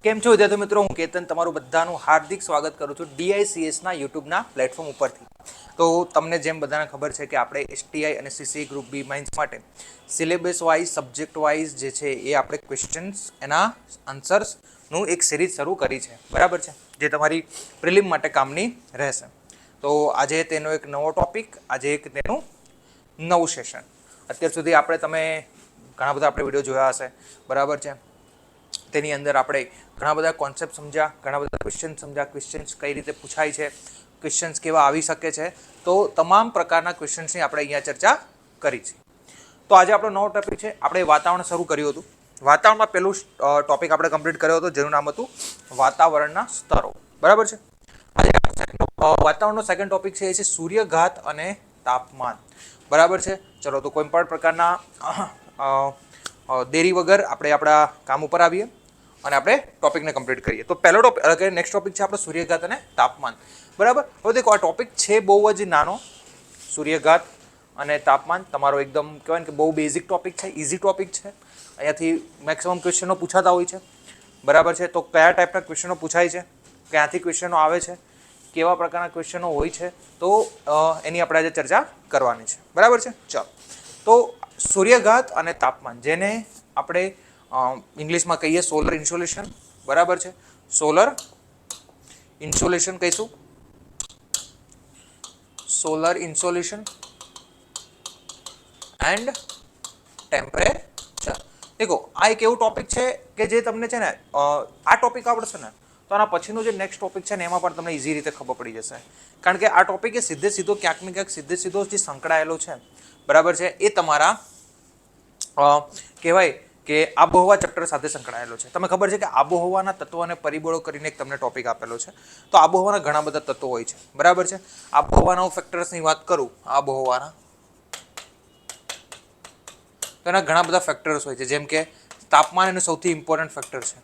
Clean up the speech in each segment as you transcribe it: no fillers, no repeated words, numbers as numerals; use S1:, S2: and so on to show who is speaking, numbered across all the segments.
S1: કેમ છો વિદ્યાર્થી મિત્રો, હું કેતન તમારું બધાનું હાર્દિક સ્વાગત કરું છું DICS ના યુટ્યુબના પ્લેટફોર્મ ઉપરથી. તો તમને જેમ બધાને ખબર છે કે આપણે STI અને CCI ગ્રુપ બી માઇન્સ માટે સિલેબસ વાઇઝ સબ્જેક્ટ વાઇઝ જે છે એ આપણે ક્વેશ્ચન્સ એના આન્સર્સનું એક સિરીઝ શરૂ કરી છે, બરાબર છે, જે તમારી પ્રિલિમ માટે કામની રહેશે. તો આજે તેનો એક નવો ટોપિક, આજે એક તેનું નવું સેશન. અત્યાર સુધી તમે ઘણા બધા આપણે વિડીયો જોયા હશે, બરાબર છે. તેની અંદર આપણે ઘણા બધા કોન્સેપ્ટ સમજ્યા, ઘણા બધા ક્વેશ્ચન સમજ્યા, ક્વેશ્ચન્સ કઈ રીતે પૂછાય છે, ક્વેશ્ચન્સ કેવા આવી શકે છે, તો તમામ પ્રકારના ક્વેશ્ચન્સની આપણે અહીંયા ચર્ચા કરી છે. તો આજે આપણો નવો ટોપિક છે, આપણે વાતાવરણ શરૂ કર્યું હતું. વાતાવરણમાં પહેલું ટોપિક આપણે કમ્પ્લીટ કર્યો હતો, જેનું નામ હતું વાતાવરણના સ્તરો, બરાબર છે. આજે વાતાવરણનો સેકન્ડ ટોપિક છે, એ છે સૂર્યઘાત અને તાપમાન, બરાબર છે. ચલો તો કોઈ પણ પ્રકારના દેરી વગર આપણે આપણા કામ ઉપર આવીએ અને આપણે ટોપિકને કમ્પ્લીટ કરીએ. તો પહેલો ટોપિક, નેક્સ્ટ ટોપિક છે આપણો સૂર્યઘાત અને તાપમાન, બરાબર. હવે દેખો, આ ટોપિક છે બહુ જ નાનો. સૂર્યઘાત અને તાપમાન તમારો એકદમ કહેવાય ને કે બહુ બેઝિક ટોપિક છે, ઇઝી ટોપિક છે. અહીંયાથી મેક્સિમમ ક્વેશ્ચનો પૂછાતા હોય છે, બરાબર છે. તો કયા ટાઈપના ક્વેશ્ચનો પૂછાય છે, ક્યાંથી ક્વેશ્ચનો આવે છે, કેવા પ્રકારના ક્વેશ્ચનો હોય છે, તો એની આપણે આજે ચર્ચા કરવાની છે, બરાબર છે. ચાલો, તો સૂર્યઘાત અને તાપમાન, જેને આપણે ઇંગ્લિશમાં કહીએ સોલર ઇન્સોલેશન, બરાબર છે. સોલર ઇન્સોલેશન કહીશું, સોલર ઇન્સોલેશન એન્ડ ટેમ્પરેચર. દેખો, આ એક એવું ટોપિક છે કે જે તમને છે ને આ ટોપિક આવડશે ને તો આના પછીનો જે નેક્સ્ટ ટોપિક છે ને એમાં પણ તમને ઇઝી રીતે ખબર પડી જશે. કારણ કે આ ટોપિક એ સીધો ક્યાંક ને ક્યાંક સીધો જે સંકળાયેલો છે, બરાબર છે, એ તમારા કહેવાય કે આબોહવા ચેપ્ટર સાથે સંકળાયેલો છે. તમને ખબર છે કે આબોહવાના તત્વો અને પરિબળો કરીને એક તમને ટોપિક આપેલો છે. તો આબોહવાના ઘણા બધા તત્વો હોય છે, બરાબર છે. આબોહવાના ફેક્ટર્સની વાત કરું, આબોહવાના તો એના ઘણા બધા ફેક્ટર્સ હોય છે, જેમ કે તાપમાન એનું સૌથી ઇમ્પોર્ટન્ટ ફેક્ટર છે.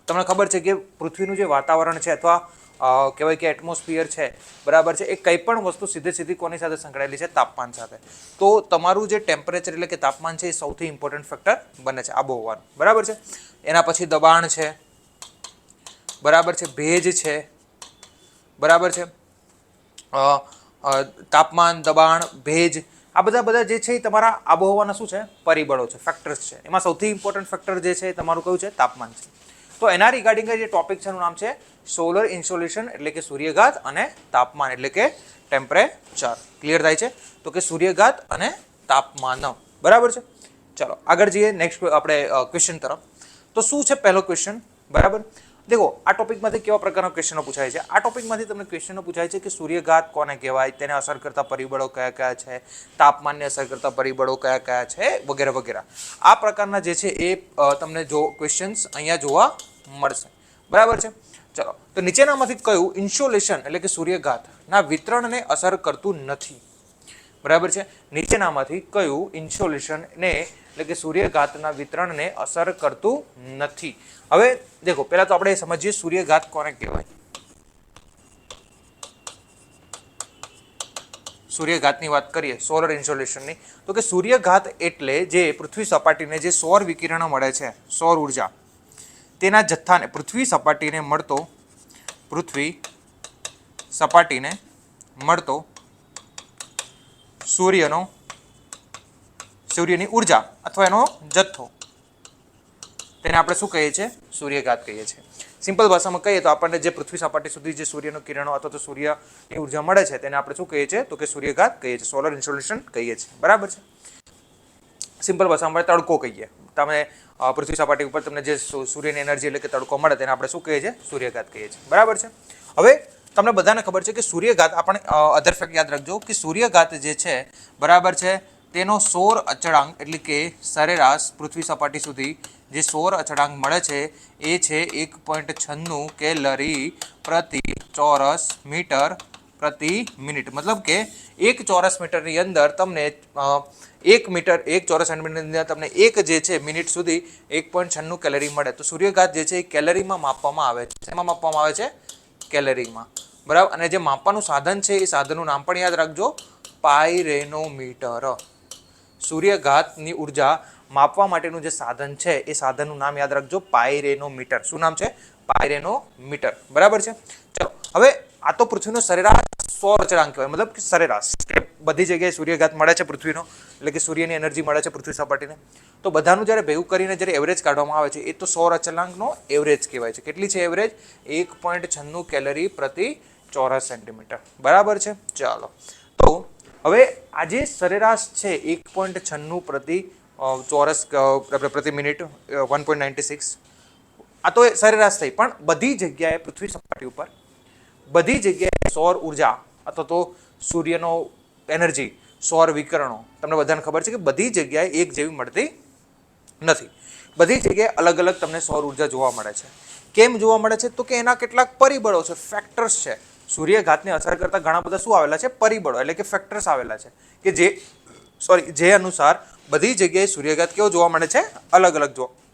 S1: તમને ખબર છે કે પૃથ્વીનું જે વાતાવરણ છે અથવા કહેવાય કે એટમોસ્ફિયર છે, બરાબર છે, એ કંઈ પણ વસ્તુ સીધી કોની સાથે સંકળાયેલી છે? તાપમાન સાથે. તો તમારું જે ટેમ્પરેચર એટલે કે તાપમાન છે એ સૌથી ઇમ્પોર્ટન્ટ ફેક્ટર બને છે આબોહવાનું, બરાબર છે. એના પછી દબાણ છે, બરાબર છે, ભેજ છે, બરાબર છે. તાપમાન, દબાણ, ભેજ, આ બધા જે છે એ તમારા આબોહવાના શું છે? પરિબળો છે, ફેક્ટર્સ છે. એમાં સૌથી ઇમ્પોર્ટન્ટ ફેક્ટર જે છે એ તમારું કયું છે? તાપમાન છે. તો એના રિગાર્ડિંગ જે ટોપિક છે એનું નામ છે સોલર ઇન્સોલેશન, એટલે કે સૂર્યઘાત, અને તાપમાન એટલે કે ટેમ્પરેચર. ક્લિયર થાય છે? તો કે સૂર્યઘાત અને તાપમાન, બરાબર છે. ચાલો આગળ જઈએ નેક્સ્ટ આપણે ક્વેશ્ચન તરફ. તો શું છે પહેલો ક્વેશ્ચન? બરાબર, દેખો, આ ટોપિકમાંથી કેવા પ્રકારના ક્વેશ્ચનો પૂછાય છે? આ ટોપિકમાંથી તમને ક્વેશ્ચનો પૂછાય છે કે સૂર્યઘાત કોને કહેવાય, તેને અસર કરતા પરિબળો કયા કયા છે, તાપમાનને અસર કરતા પરિબળો કયા કયા છે, વગેરે વગેરે. આ પ્રકારના જે છે એ તમને જો ક્વેશ્ચન્સ અહીંયા જોવા મળશે, બરાબર છે. ચલો, તો નીચેનામાંથી કયું ઇન્સોલેશન એટલે કે સૂર્યઘાતના વિતરણને અસર કરતું નથી? બરાબર છે. નીચેનામાંથી કયું ઇન્સોલેશનને એટલે કે સૂર્યઘાતના વિતરણને અસર કરતું નથી? હવે દેખો, પહેલા તો આપણે સમજીએ સૂર્યઘાત કોને કહેવાય. સૂર્યઘાતની વાત કરીએ, સોલર ઇન્સોલેશનની, તો કે સૂર્યઘાત એટલે જે પૃથ્વી સપાટીને જે સૌર વિકિરણો મળે છે, સૌર ઉર્જા, તેના જથ્થાને પૃથ્વી સપાટીને મળતો સૂર્યની ઉર્જા અથવા એનો જથ્થો, તેને આપણે શું કહીએ છીએ? સૂર્યઘાત કહીએ છીએ. સિમ્પલ ભાષામાં કહીએ તો આપણને જે પૃથ્વી સપાટી સુધી જે સૂર્યનો કિરણો અથવા તો સૂર્યની ઉર્જા મળે છે તેને આપણે શું કહીએ છીએ? તો કે સૂર્યઘાત કહીએ છીએ, સોલર ઇન્સોલેશન કહીએ છીએ, બરાબર છે. સિમ્પલ ભાષામાં તડકો કહીએ. તમે પૃથ્વી સપાટી ઉપર તમને જે સૂર્યની એનર્જી એટલે કે તડકો મળે તેને આપણે શું કહીએ છીએ? સૂર્યઘાત કહીએ છીએ, બરાબર છે. હવે તમને બધાને ખબર છે કે સૂર્યઘાત, આપણે અધર ફેક્ટ યાદ રાખજો કે સૂર્યઘાત જે છે, બરાબર છે, તેનો સૌર અચળાંક એટલે કે સરેરાશ પૃથ્વી સપાટી સુધી જે સૌર અચળાંક મળે છે એ છે 1.96 કેલરી પ્રતિ ચોરસ મીટર પ્રતિ મિનિટ. મતલબ કે એક ચોરસ મીટરની અંદર તમને એક ચોરસ સેન્ટીમીટરની અંદર તમને એક જે છે મિનિટ સુધી 1.96 કેલરી મળે. તો સૂર્યઘાત જે છે એ કેલરીમાં માપવામાં આવે છે. શેમાં માપવામાં આવે છે? કેલરીમાં, બરાબર. અને જે માપવાનું સાધન છે એ સાધનનું નામ પણ યાદ રાખજો, પાયરેનોમીટર. સૂર્યઘાતની ઉર્જા માપવા માટેનું જે સાધન છે એ સાધનનું નામ યાદ રાખજો, પાયરેનોમીટર. શું નામ છે? પાયરેનોમીટર. બરાબર છે. ચલો હવે આ તો પૃથ્વીનો સરેરાશ સૌર અચળાંક કહેવાય, મતલબ કે સરેરાશ બધી જગ્યાએ સૂર્યઘાત મળે છે પૃથ્વીનો, એટલે કે સૂર્યની એનર્જી મળે છે પૃથ્વી સપાટીને. તો બધાનું જ્યારે ભેગું કરીને જ્યારે એવરેજ કાઢવામાં આવે છે એ તો સૌર અચળાંકનો એવરેજ કહેવાય છે. કેટલી છે એવરેજ? 1.96 કેલરી પ્રતિ ચોરસ સેન્ટીમીટર. બરાબર છે. ચાલો તો હવે આ જે સરેરાશ છે 1.96 પ્રતિ ચોરસ પ્રતિ મિનિટ 1.96, આ તો સરેરાશ થઈ, પણ બધી જગ્યાએ પૃથ્વી સપાટી ઉપર બધી જગ્યાએ સૌર ઉર્જા અથવા તો સૂર્યનો એનર્જી, સૌર વિકરણો તમને બધાને ખબર છે કે બધી જગ્યાએ એક જેવી મળતી નથી. બધી જગ્યાએ અલગ અલગ તમને સૌર ઉર્જા જોવા મળે છે. કેમ જોવા મળે છે? તો કે એના કેટલાક પરિબળો છે, ફેક્ટર્સ છે. સૂર્યઘાતને અસર કરતા ઘણા બધા શું આવેલા છે? પરિબળો, એટલે કે ફેક્ટર્સ આવેલા છે કે જે અનુસાર બધી જગ્યાએ સૂર્યઘાત કેવો જોવા મળે છે? અલગ અલગ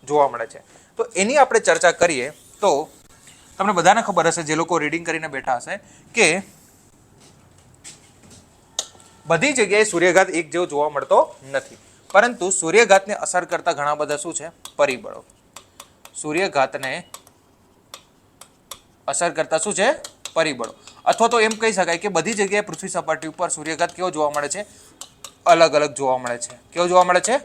S1: જોવા મળે છે. તો એની આપણે ચર્ચા કરીએ તો તમને બધાને ખબર હશે, જે લોકો રીડિંગ કરીને બેઠા હશે, કે બધી જગ્યાએ સૂર્યઘાત એક જેવો જોવા મળતો નથી, પરંતુ સૂર્યઘાતને અસર કરતા ઘણા બધા શું છે? પરિબળો. સૂર્યઘાતને અસર કરતા શું છે? પરિબળો. અથવા તો એમ કહી શકાય કે બધી જગ્યાએ પૃથ્વી સપાટી ઉપર સૂર્યઘાત કેવો જોવા મળે છે? અલગ અલગ જોવા મળે છે. કેવો જોવા મળે છે?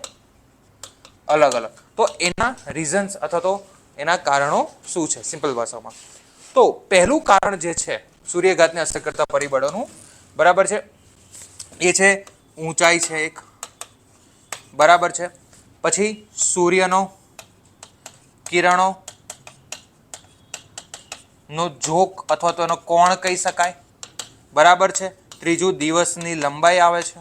S1: અલગ અલગ. તો એના રીઝન્સ અથવા તો એના કારણો શું છે સિમ્પલ ભાષામાં? તો પહેલું કારણ જે છે સૂર્યઘાતને અસર કરતા પરિબળોનું, બરાબર છે, એ છે ઊંચાઈ છે એક. બરાબર છે. પછી સૂર્યનો કિરણો નો ઝોક અથવા તો એનો કોણ કહી શકાય. બરાબર છે. ત્રીજું દિવસની લંબાઈ આવે છે.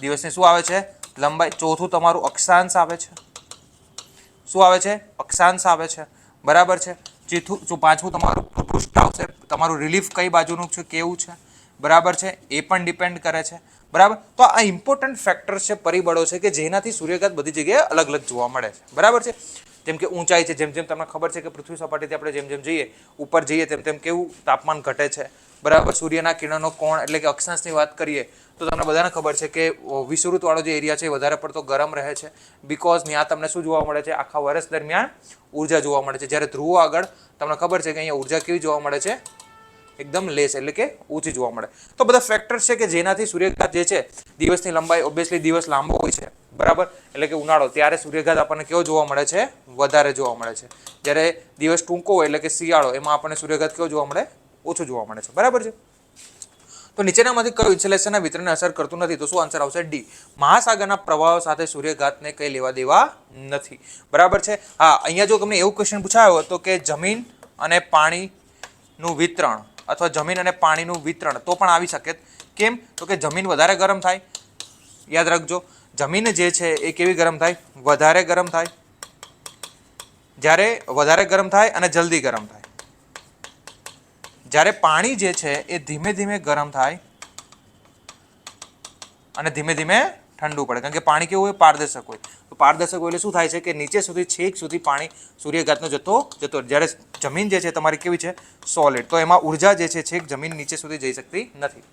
S1: દિવસની શું આવે છે? લંબાઈ. ચોથું તમારું અક્ષાંશ આવે છે. શું આવે છે? અક્ષાંશ આવે છે. બરાબર છે. પાંચમું તમારું પૃષ્ઠ આવશે, તમારું રિલીફ કઈ બાજુનું છે, કેવું છે. બરાબર છે. એ પણ ડિપેન્ડ કરે છે. બરાબર. તો આ ઇમ્પોર્ટન્ટ ફેક્ટર છે, પરિબળો છે કે જેનાથી સૂર્યઘાત બધી જગ્યાએ અલગ અલગ જોવા મળે છે. બરાબર છે. જેમ કે ઊંચાઈ છે, જેમ જેમ તમને ખબર છે કે પૃથ્વી સપાટીથી આપણે જેમ જેમ જઈએ ઉપર જઈએ તેમ તેમ કેવું તાપમાન ઘટે છે. બરાબર. સૂર્યના કિરણનો કોણ એટલે કે અક્ષાંશની વાત કરીએ તો તમને બધાને ખબર છે કે વિષુવવૃત્તવાળો જે એરિયા છે એ વધારે પડતો ગરમ રહે છે, બીકોઝ ત્યાં તમને શું જોવા મળે છે? આખા વર્ષ દરમિયાન ઉર્જા જોવા મળે છે. જ્યારે ધ્રુવો આગળ તમને ખબર છે કે અહીંયા ઉર્જા કેવી જોવા મળે છે? એકદમ લેસ, એટલે કે ઓછી જોવા મળે. તો બધા ફેક્ટર્સ છે કે જેનાથી સૂર્યઘાત જે છે, દિવસની લંબાઈ, ઓબ્વિયસલી દિવસ લાંબો હોય છે. બરાબર. એટલે કે ઉનાળો, ત્યારે સૂર્યઘાત આપણને કેવો જોવા મળે છે? વધારે જોવા મળે છે. જ્યારે દિવસ ટૂંકો હોય એટલે કે શિયાળો, એમાં આપણને સૂર્યઘાત કેવો જોવા મળે? ઓછું જોવા મળે છે. બરાબર છે. તો નીચેનામાંથી કયું ઇન્સ્યુલેશનના વિતરણને અસર કરતું નથી? તો શું આન્સર આવશે? ડી. મહાસાગરના પ્રવાહો સાથે સૂર્યઘાતને કઈ લેવા દેવા નથી. બરાબર છે. હા, અહીંયા જો તમને એવું ક્વેશ્ચન પૂછાયો હતો કે જમીન અને પાણીનું વિતરણ અથવા જમીન અને પાણીનું વિતરણ, તો પણ આવી શકે. કેમ? તો કે જમીન વધારે ગરમ થાય. યાદ રાખજો, જમીન જે છે એ કેવી ગરમ થાય? વધારે ગરમ થાય. જ્યારે વધારે ગરમ થાય અને જલ્દી ગરમ થાય. જ્યારે પાણી જે છે એ ધીમે ધીમે ગરમ થાય અને ધીમે ધીમે ઠંડુ પડે. કારણ કે પાણી કેવું હોય? પારદર્શક હોય. તો પારદર્શક હોય એટલે શું થાય છે કે નીચે સુધી, છેક સુધી પાણી સૂર્યઘાતનો જથ્થો જતો. જ્યારે જમીન જે છે તમારી કેવી છે? સોલિડ. તો એમાં ઉર્જા જે છે છેક જમીન નીચે સુધી જઈ શકતી નથી.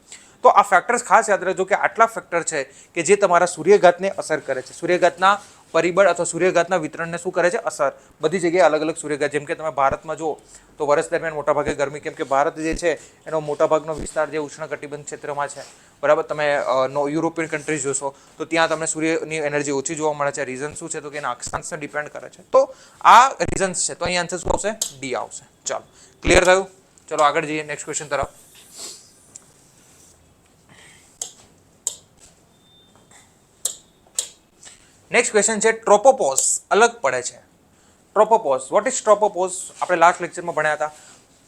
S1: તો આ ફેક્ટર્સ ખાસ યાદ રાખજો કે આટલા ફેક્ટર છે કે જે તમારા સૂર્યઘાતને અસર કરે છે. સૂર્યઘાતના પરિબળ અથવા સૂર્યઘાતના વિતરણને શું કરે છે? અસર. બધી જગ્યાએ અલગ અલગ સૂર્યઘાત. જેમ કે તમે ભારતમાં જુઓ તો વર્ષ દરમિયાન મોટાભાગે ગરમી, કેમ કે ભારત જે છે એનો મોટાભાગનો વિસ્તાર જે ઉષ્ણકટિબંધ ક્ષેત્રમાં છે. બરાબર. તમે યુરોપિયન કન્ટ્રીઝ જોશો તો ત્યાં તમને સૂર્યની એનર્જી ઓછી જોવા મળે છે. રીઝન શું છે? તો કે એના અક્ષાંશને ડિપેન્ડ કરે છે. તો આ રીઝન્સ છે. તો અહીં આન્સર શું આવશે? ડી આવશે. ચાલો, ક્લિયર થયું? ચલો આગળ જઈએ નેક્સ્ટ ક્વેશ્ચન તરફ. નેક્સ્ટ ક્વેશ્ચન છે ટ્રોપોપોઝ અલગ પડે છે. ટ્રોપોપોઝ, વોટ ઇઝ ટ્રોપોપોઝ? આપણે લાસ્ટ લેક્ચરમાં ભણ્યા હતા.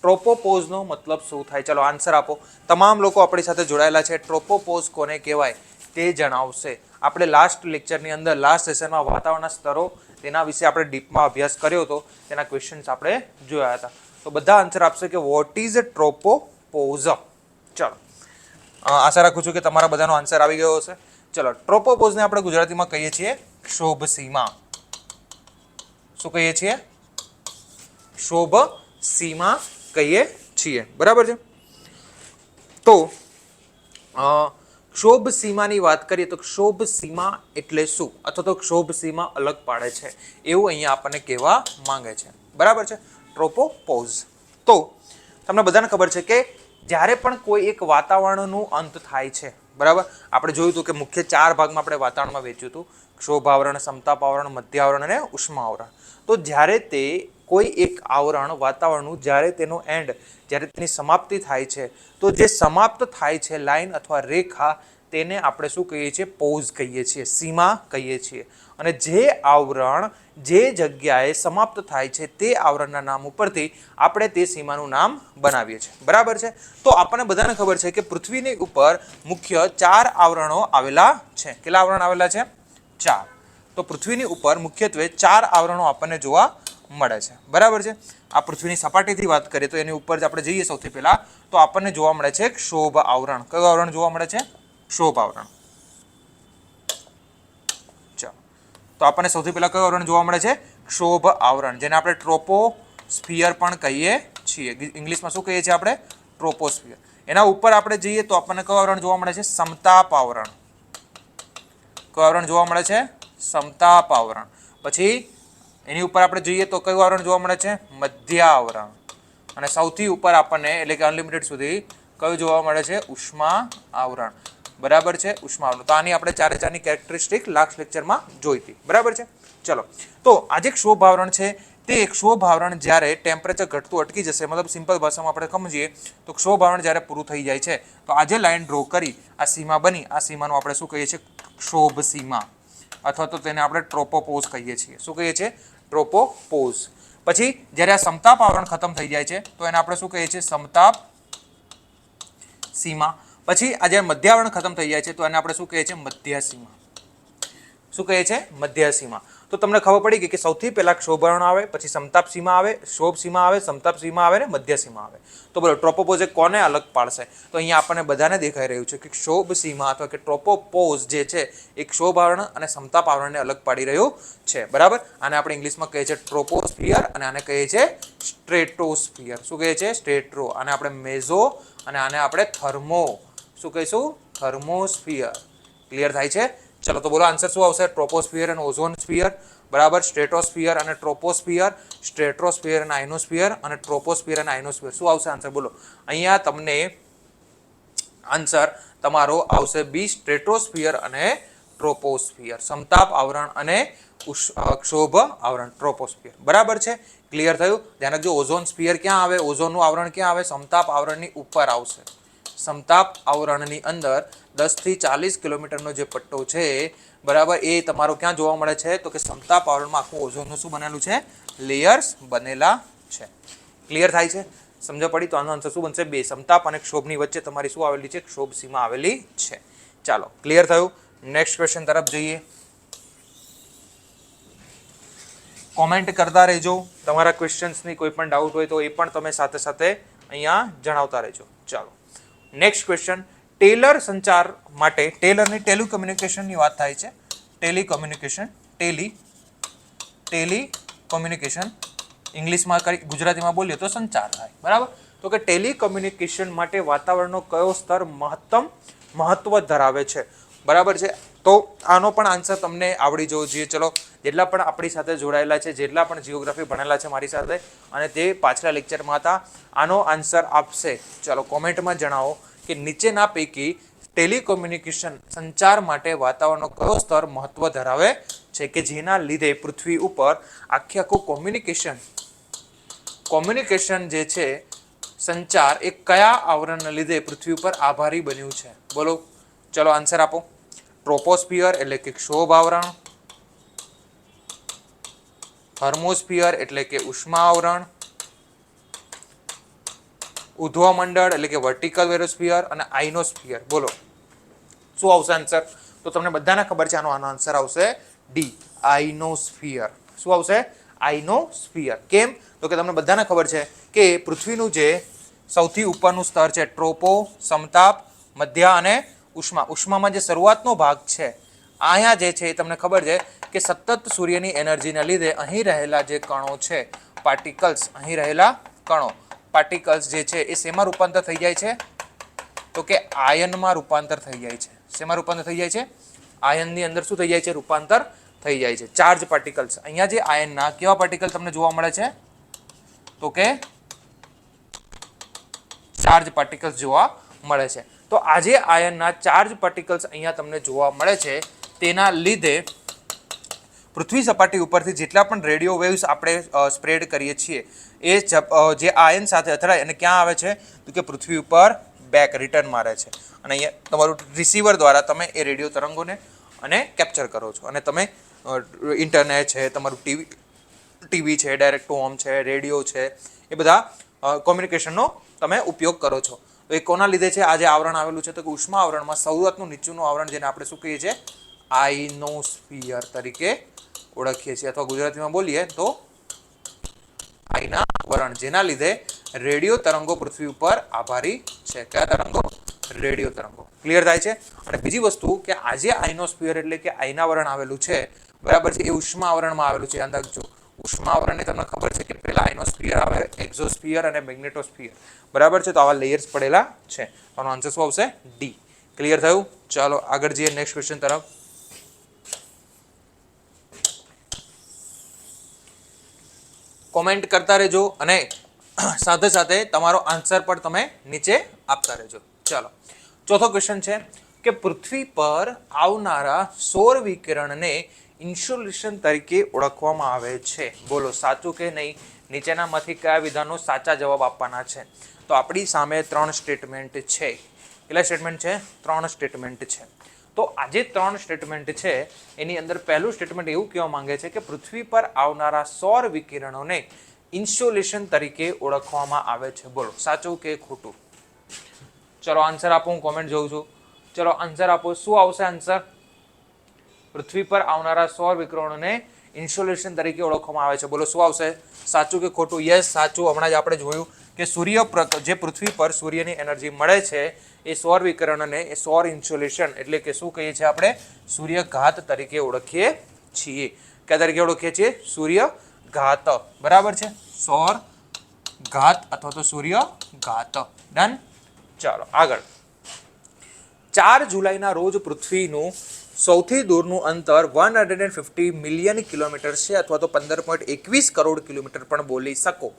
S1: ટ્રોપોપોઝનો મતલબ શું થાય? ચલો આન્સર આપો. તમામ લોકો આપણી સાથે જોડાયેલા છે. ટ્રોપોપોઝ કોને કહેવાય તે જણાવશે. આપણે લાસ્ટ લેક્ચરની અંદર, લાસ્ટ સેશનમાં વાતાવરણના સ્તરો, તેના વિશે આપણે ડીપમાં અભ્યાસ કર્યો હતો. તેના ક્વેશ્ચન્સ આપણે જોયા હતા. તો બધા આન્સર આપશે કે વોટ ઇઝ ટ્રોપોપોઝ. ચલો, આશા રાખું છું કે તમારા બધાનો આન્સર આવી ગયો હશે. ચલો, ટ્રોપોપોઝને આપણે ગુજરાતીમાં કહીએ છીએ ક્ષોભ સીમા. શું કહીએ છીએ? ક્ષોભ સીમા કહીએ છીએ. બરાબર છે. તો ક્ષોભ સીમાની વાત કરીએ તો ક્ષોભ સીમા એટલે શું, અથવા તો ક્ષોભ સીમા અલગ પાડે છે એવું અહીંયા આપણને કહેવા માંગે છે. બરાબર છે. ટ્રોપોપોઝ. તો તમને બધાને ખબર છે કે જ્યારે પણ કોઈ એક વાતાવરણનું અંત થાય છે, બરાબર, આપણે જોયું હતું કે મુખ્ય 4 ભાગમાં આપણે વાતાવરણમાં વેચ્યું હતું: ક્ષોભ આવરણ, સમતાપ આવરણ, મધ્ય આવરણ અને ઉષ્મા આવરણ. તો જ્યારે તે કોઈ એક આવરણ વાતાવરણનું જ્યારે તેનો એન્ડ, જ્યારે તેની સમાપ્તિ થાય છે, તો જે સમાપ્ત થાય છે લાઈન અથવા રેખા, તેને આપણે શું કહીએ છીએ? પોઝ કહીએ છીએ, સીમા કહીએ છીએ. અને જે આવરણ જે જગ્યાએ સમાપ્ત થાય છે તે આવરણના નામ ઉપરથી આપણે તે સીમાનું નામ બનાવીએ છીએ. બરાબર છે. તો આપણને બધાને ખબર છે કે પૃથ્વીની ઉપર મુખ્ય 4 આવરણો આવેલા છે. કેટલા આવરણ આવેલા છે? 4. તો પૃથ્વીની ઉપર મુખ્યત્વે 4 આવરણો આપણને જોવા મળે છે. બરાબર છે. આ પૃથ્વીની સપાટીથી વાત કરીએ તો એની ઉપર આપણે જઈએ સૌથી પહેલા તો આપણને જોવા મળે છે ક્ષોભ આવરણ. કયું આવરણ જોવા મળે છે? ક્ષોભ આવરણ. ચાલો, તો આપણને સૌથી પહેલા કયું આવરણ જોવા મળે છે? ક્ષોભ આવરણ, જેને આપણે ટ્રોપોસ્ફિયર પણ કહીએ છીએ. ઇંગ્લિશમાં શું કહીએ છીએ આપણે? ટ્રોપોસ્ફિયર. એના ઉપર આપણે જઈએ તો આપણને કયું આવરણ જોવા મળે છે? સમતાપ આવરણ. કયું આવરણ જોવા મળે છે? સમતાપ આવરણ. પછી એની ઉપર આપણે જોઈએ તો કયું આવરણ જોવા મળે છે? મધ્ય આવરણ. અને સૌથી ઉપર આપણને એટલે કે અનલિમિટેડ સુધી કયું જોવા મળે છે? ઉષ્મા આવરણ. બરાબર છે. ઉષ્મા આવરણ. તો આની આપણે 4 કેરેક્ટરિસ્ટિક લાસ્ટ લેક્ચરમાં જોઈ હતી. બરાબર છે. ચલો, તો આજે ક્ષોભ આવરણ છે તે ક્ષોભ આવરણ જ્યારે ટેમ્પરેચર ઘટતું અટકી જશે, મતલબ સિમ્પલ ભાષામાં આપણે સમજીએ તો ક્ષોભ આવરણ જ્યારે પૂરું થઈ જાય છે તો આજે લાઈન ડ્રો કરી આ સીમા બની, આ સીમાનું આપણે શું કહીએ છીએ? ક્ષોભ સીમા, અથવા તો તેને આપણે ટ્રોપોપોઝ કહીએ છીએ. શું કહીએ છીએ? ટ્રોપોપોઝ. પછી જ્યારે આ સમતાપ આવરણ ખતમ થઈ જાય છે તો એને આપણે શું કહીએ છીએ? સમતાપ સીમા. પછી આ જ્યારે મધ્ય આવરણ ખતમ થઈ જાય છે તો એને આપણે શું કહીએ છીએ? મધ્ય સીમા. શું કહીએ છીએ? મધ્ય સીમા. તો તમને ખબર પડી ગઈ કે સૌથી પહેલા ક્ષોભ આવરણ આવે, પછી સમતાપ સીમા આવે, ક્ષોભ સીમા આવે, સમતાપ સીમા આવે ને મધ્ય સીમા આવે. તો બોલો ટ્રોપોપોઝ કોને અલગ પાડશે? તો અહીંયા આપણને બધાને દેખાઈ રહ્યું છે કે ક્ષોભ સીમા અથવા કે ટ્રોપોપોઝ જે છે એ ક્ષોભ આવરણ અને સમતાપ આવરણને અલગ પાડી રહ્યું છે. બરાબર. આને આપણે ઇંગ્લિશમાં કહીએ છીએ ટ્રોપોસ્ફિયર અને આને કહીએ છીએ સ્ટ્રેટોસ્ફિયર. શું કહીએ છીએ? સ્ટ્રેટો. આને આપણે મેઝો અને આને આપણે થર્મો શું કહીશું? થર્મોસ્ફિયર. ક્લિયર થાય છે? ચલો, તો બોલો આન્સર શું આવશે? ટ્રોપોસ્ફિયર અને ઓઝોન સ્ફિયર. બરાબર. સ્ટ્રેટોસ્ફિયર અને ટ્રોપોસ્ફિયર, સ્ટ્રેટોસ્ફિયર અને આઇનોસ્ફિયર, અને ટ્રોપોસ્ફિયર અને આઇનોસ્ફિયર. શું આવશે આન્સર? બોલો. અહીંયા તમને આન્સર તમારો આવશે બી, સ્ટ્રેટોસ્ફિયર અને ટ્રોપોસ્ફિયર. સમતાપ આવરણ અને ક્ષોભ આવરણ ટ્રોપોસ્ફિયર. બરાબર છે. ક્લિયર થયું? ધ્યાન રાખજો. ઓઝોન સ્ફિયર ક્યાં આવે? ઓઝોનનું આવરણ ક્યાં આવે? સમતાપ આવરણની ઉપર આવશે. સમતાપ આવરણની અંદર 10 થી 40 કિલોમીટરનો જે પટ્ટો છે, બરાબર, એ તમારો ક્યાં જોવા મળે છે? તો કે સમતાપ આવરણમાં આખું ઓઝોનનું શું બનેલું છે? લેયર્સ બનેલા છે. ક્લિયર થાય છે? સમજ પડી? તો આનો આન્સર શું બનશે? 2. સમતાપ અને ક્ષોભની વચ્ચે તમારી શું આવેલી છે? ક્ષોભ સીમા આવેલી છે. ચાલો, ક્લિયર થયું? નેક્સ્ટ ક્વેશ્ચન તરફ જઈએ. કોમેન્ટ કરતા રહેજો. તમારા ક્વેશ્ચન્સની કોઈ પણ ડાઉટ હોય તો એ પણ તમે સાથે સાથે અહીંયા જણાવતા રહેજો. ચાલો, નેક્સ્ટ ક્વેશ્ચન. ટેલર સંચાર માટે ટેલરની ટેલિકોમ્યુનિકેશનની વાત થાય છે. ટેલિકોમ્યુનિકેશન, ટેલિકોમ્યુનિકેશન ઇંગ્લિશમાં ગુજરાતીમાં બોલીએ તો સંચાર થાય. બરાબર. તો કે ટેલિકોમ્યુનિકેશન માટે વાતાવરણનો કયો સ્તર મહત્વ ધરાવે છે? બરાબર છે. તો આનો પણ આન્સર તમને આવડી જવો જોઈએ. ચલો, જેટલા પણ આપણી સાથે જોડાયેલા છે, જેટલા પણ જીઓગ્રાફી ભણેલા છે મારી સાથે અને તે પાછલા લેક્ચરમાં હતા, આનો આન્સર આપશે. ચલો, કોમેન્ટમાં જણાવો કે નીચેના પૈકી ટેલિકોમ્યુનિકેશન સંચાર માટે વાતાવરણનો કયો સ્તર મહત્વ ધરાવે છે કે જેના લીધે પૃથ્વી ઉપર આખું કોમ્યુનિકેશન જે છે, સંચાર, એ કયા આવરણને લીધે પૃથ્વી ઉપર આભારી બન્યું છે? બોલો. ચલો, આન્સર આપો. ટ્રોપોસ્ફિયર એટલે કે ક્ષોભ આવરણ, થર્મોસ્ફિયર એટલે કે ઉષ્મા આવરણ, ઉર્ધ્વમંડળ એટલે કે વર્ટિકલ વેરોસ્ફિયર, અને આઇનોસ્ફિયર. બોલો શું આવશે આન્સર? તો તમને બધાને ખબર છે આનો આન્સર આવશે ડી, આઇનોસ્ફિયર. શું આવશે? આઇનોસ્ફિયર. કેમ? તો કે તમને બધાને ખબર છે કે પૃથ્વીનું જે સૌથી ઉપરનું સ્તર છે ટ્રોપો, સમતાપ, મધ્ય અને ઉષ્મા. ઉષ્મામાં જે શરૂઆતનો ભાગ છે અહીંયા જે છે એ તમને ખબર છે કે સતત સૂર્યની એનર્જીના લીધે અહીં રહેલા જે કણો છે, પાર્ટિકલ્સ, અહીં રહેલા કણો, પાર્ટિકલ્સ જે છે એ શેમાં રૂપાંતર થઈ જાય છે? તો કે આયનમાં રૂપાંતર થઈ જાય છે. શેમાં રૂપાંતર થઈ જાય છે? આયનની અંદર શું થઈ જાય છે? રૂપાંતર થઈ જાય છે. Charge particles. અહીંયા જે આયનના કેવા પાર્ટિકલ તમને જોવા મળે છે? તો કે ચાર્જ પાર્ટિકલ્સ જોવા મળે છે. તો આજે આયનના ચાર્જ પાર્ટિકલ્સ અહીંયા તમને જોવા મળે છે. તેના લીધે પૃથ્વી સપાટી ઉપરથી જેટલા પણ રેડિયો વેવ્સ આપણે સ્પ્રેડ કરીએ છીએ એ જે આયન સાથે અથડાય અને ક્યાં આવે છે? તો કે પૃથ્વી ઉપર બેક રિટર્ન મારે છે. અને અહીંયા તમારું રિસીવર દ્વારા તમે એ રેડિયો તરંગોને અને કેપ્ચર કરો છો અને તમે ઇન્ટરનેટ છે, તમારું ટીવી છે, ડાયરેક્ટ ટુ હોમ છે, રેડિયો છે, એ બધા કોમ્યુનિકેશનનો તમે ઉપયોગ કરો છો. તો એ કોના લીધે છે? આ જે આવરણ આવેલું છે તો કે ઉષ્મા આવરણમાં સૌરતનું નીચેનું આવરણ જેને આપણે શું કહીએ છીએ? આઇનોસ્ફિયર તરીકે ઓળખીએ છીએ, અથવા ગુજરાતીમાં બોલીએ તો આઈના આવરણ, જેના લીધે રેડિયો તરંગો પૃથ્વી ઉપર આભારી છે. કયા તરંગો? રેડિયો તરંગો. ક્લિયર થાય છે? અને બીજી વસ્તુ કે આજે આઇનોસ્ફિયર એટલે કે આયનાવરણ આવેલું છે, બરાબર છે, એ ઉષ્મા આવરણમાં આવેલું છે. યાદ રાખજો, ઉષ્મા આવરણને તમને ખબર છે કે પહેલા આઇનોસ્ફિયર આવે, એક્ઝોસ્ફિયર અને મેગ્નેટોસ્ફિયર, બરાબર છે. તો આવા લેયર્સ પડેલા છે. આનો આન્સર શું આવશે? ડી. ક્લિયર થયું? ચાલો આગળ જઈએ નેક્સ્ટ ક્વેશ્ચન તરફ. કોમેન્ટ કરતા રહેજો અને સાથે સાથે તમારો આન્સર પણ તમે નીચે આપતા રહેજો. ચાલો ચોથો ક્વેશ્ચન છે કે પૃથ્વી પર આવનારા સૌર વિકિરણને ઇન્સ્યુલેશન તરીકે ઓળખવામાં આવે છે. બોલો સાચું કે નહીં? નીચેનામાંથી કયા વિધાનો સાચા જવાબ આપવાના છે? તો આપણી સામે 3 સ્ટેટમેન્ટ છે. કેટલા સ્ટેટમેન્ટ છે? 3 સ્ટેટમેન્ટ છે. તો આ જે 3 સ્ટેટમેન્ટ છે એની અંદર પહેલું સ્ટેટમેન્ટ એવું કહેવા માંગે છે કે પૃથ્વી પર આવનારા સૌર વિકિરણોને ઇન્સ્યુલેશન તરીકે ઓળખવામાં આવે છે. બોલો સાચું કે ખોટું? ચલો આન્સર આપો, હું કોમેન્ટ જોઉં છું. ચલો આન્સર આપો, શું આવશે આન્સર? પૃથ્વી પર આવનારા સૌર વિકિરણોને ઇન્સ્યુલેશન તરીકે ઓળખવામાં આવે છે. બોલો શું આવશે? સાચું કે ખોટું? યસ સાચું. હમણાં જ આપણે જોયું કે જે પૃથ્વી પર સૂર્યની એનર્જી મળે છે એ સૌર વિકિરણને એ સૌર ઇન્સ્યુલેશન એટલે કે શું કહીએ છીએ આપણે? સૂર્યઘાત તરીકે ઓળખીએ છીએ. કયા તરીકે ઓળખીએ છીએ? સૂર્યઘાત. બરાબર છે, સૌર ઘાત અથવા તો સૂર્યઘાત. ડન. ચાલો આગળ. 4 જુલાઈના રોજ પૃથ્વીનું સૌથી દૂરનું અંતર 150 મિલિયન કિલોમીટર છે, અથવા તો 15.21 કરોડ કિલોમીટર પણ બોલી શકો.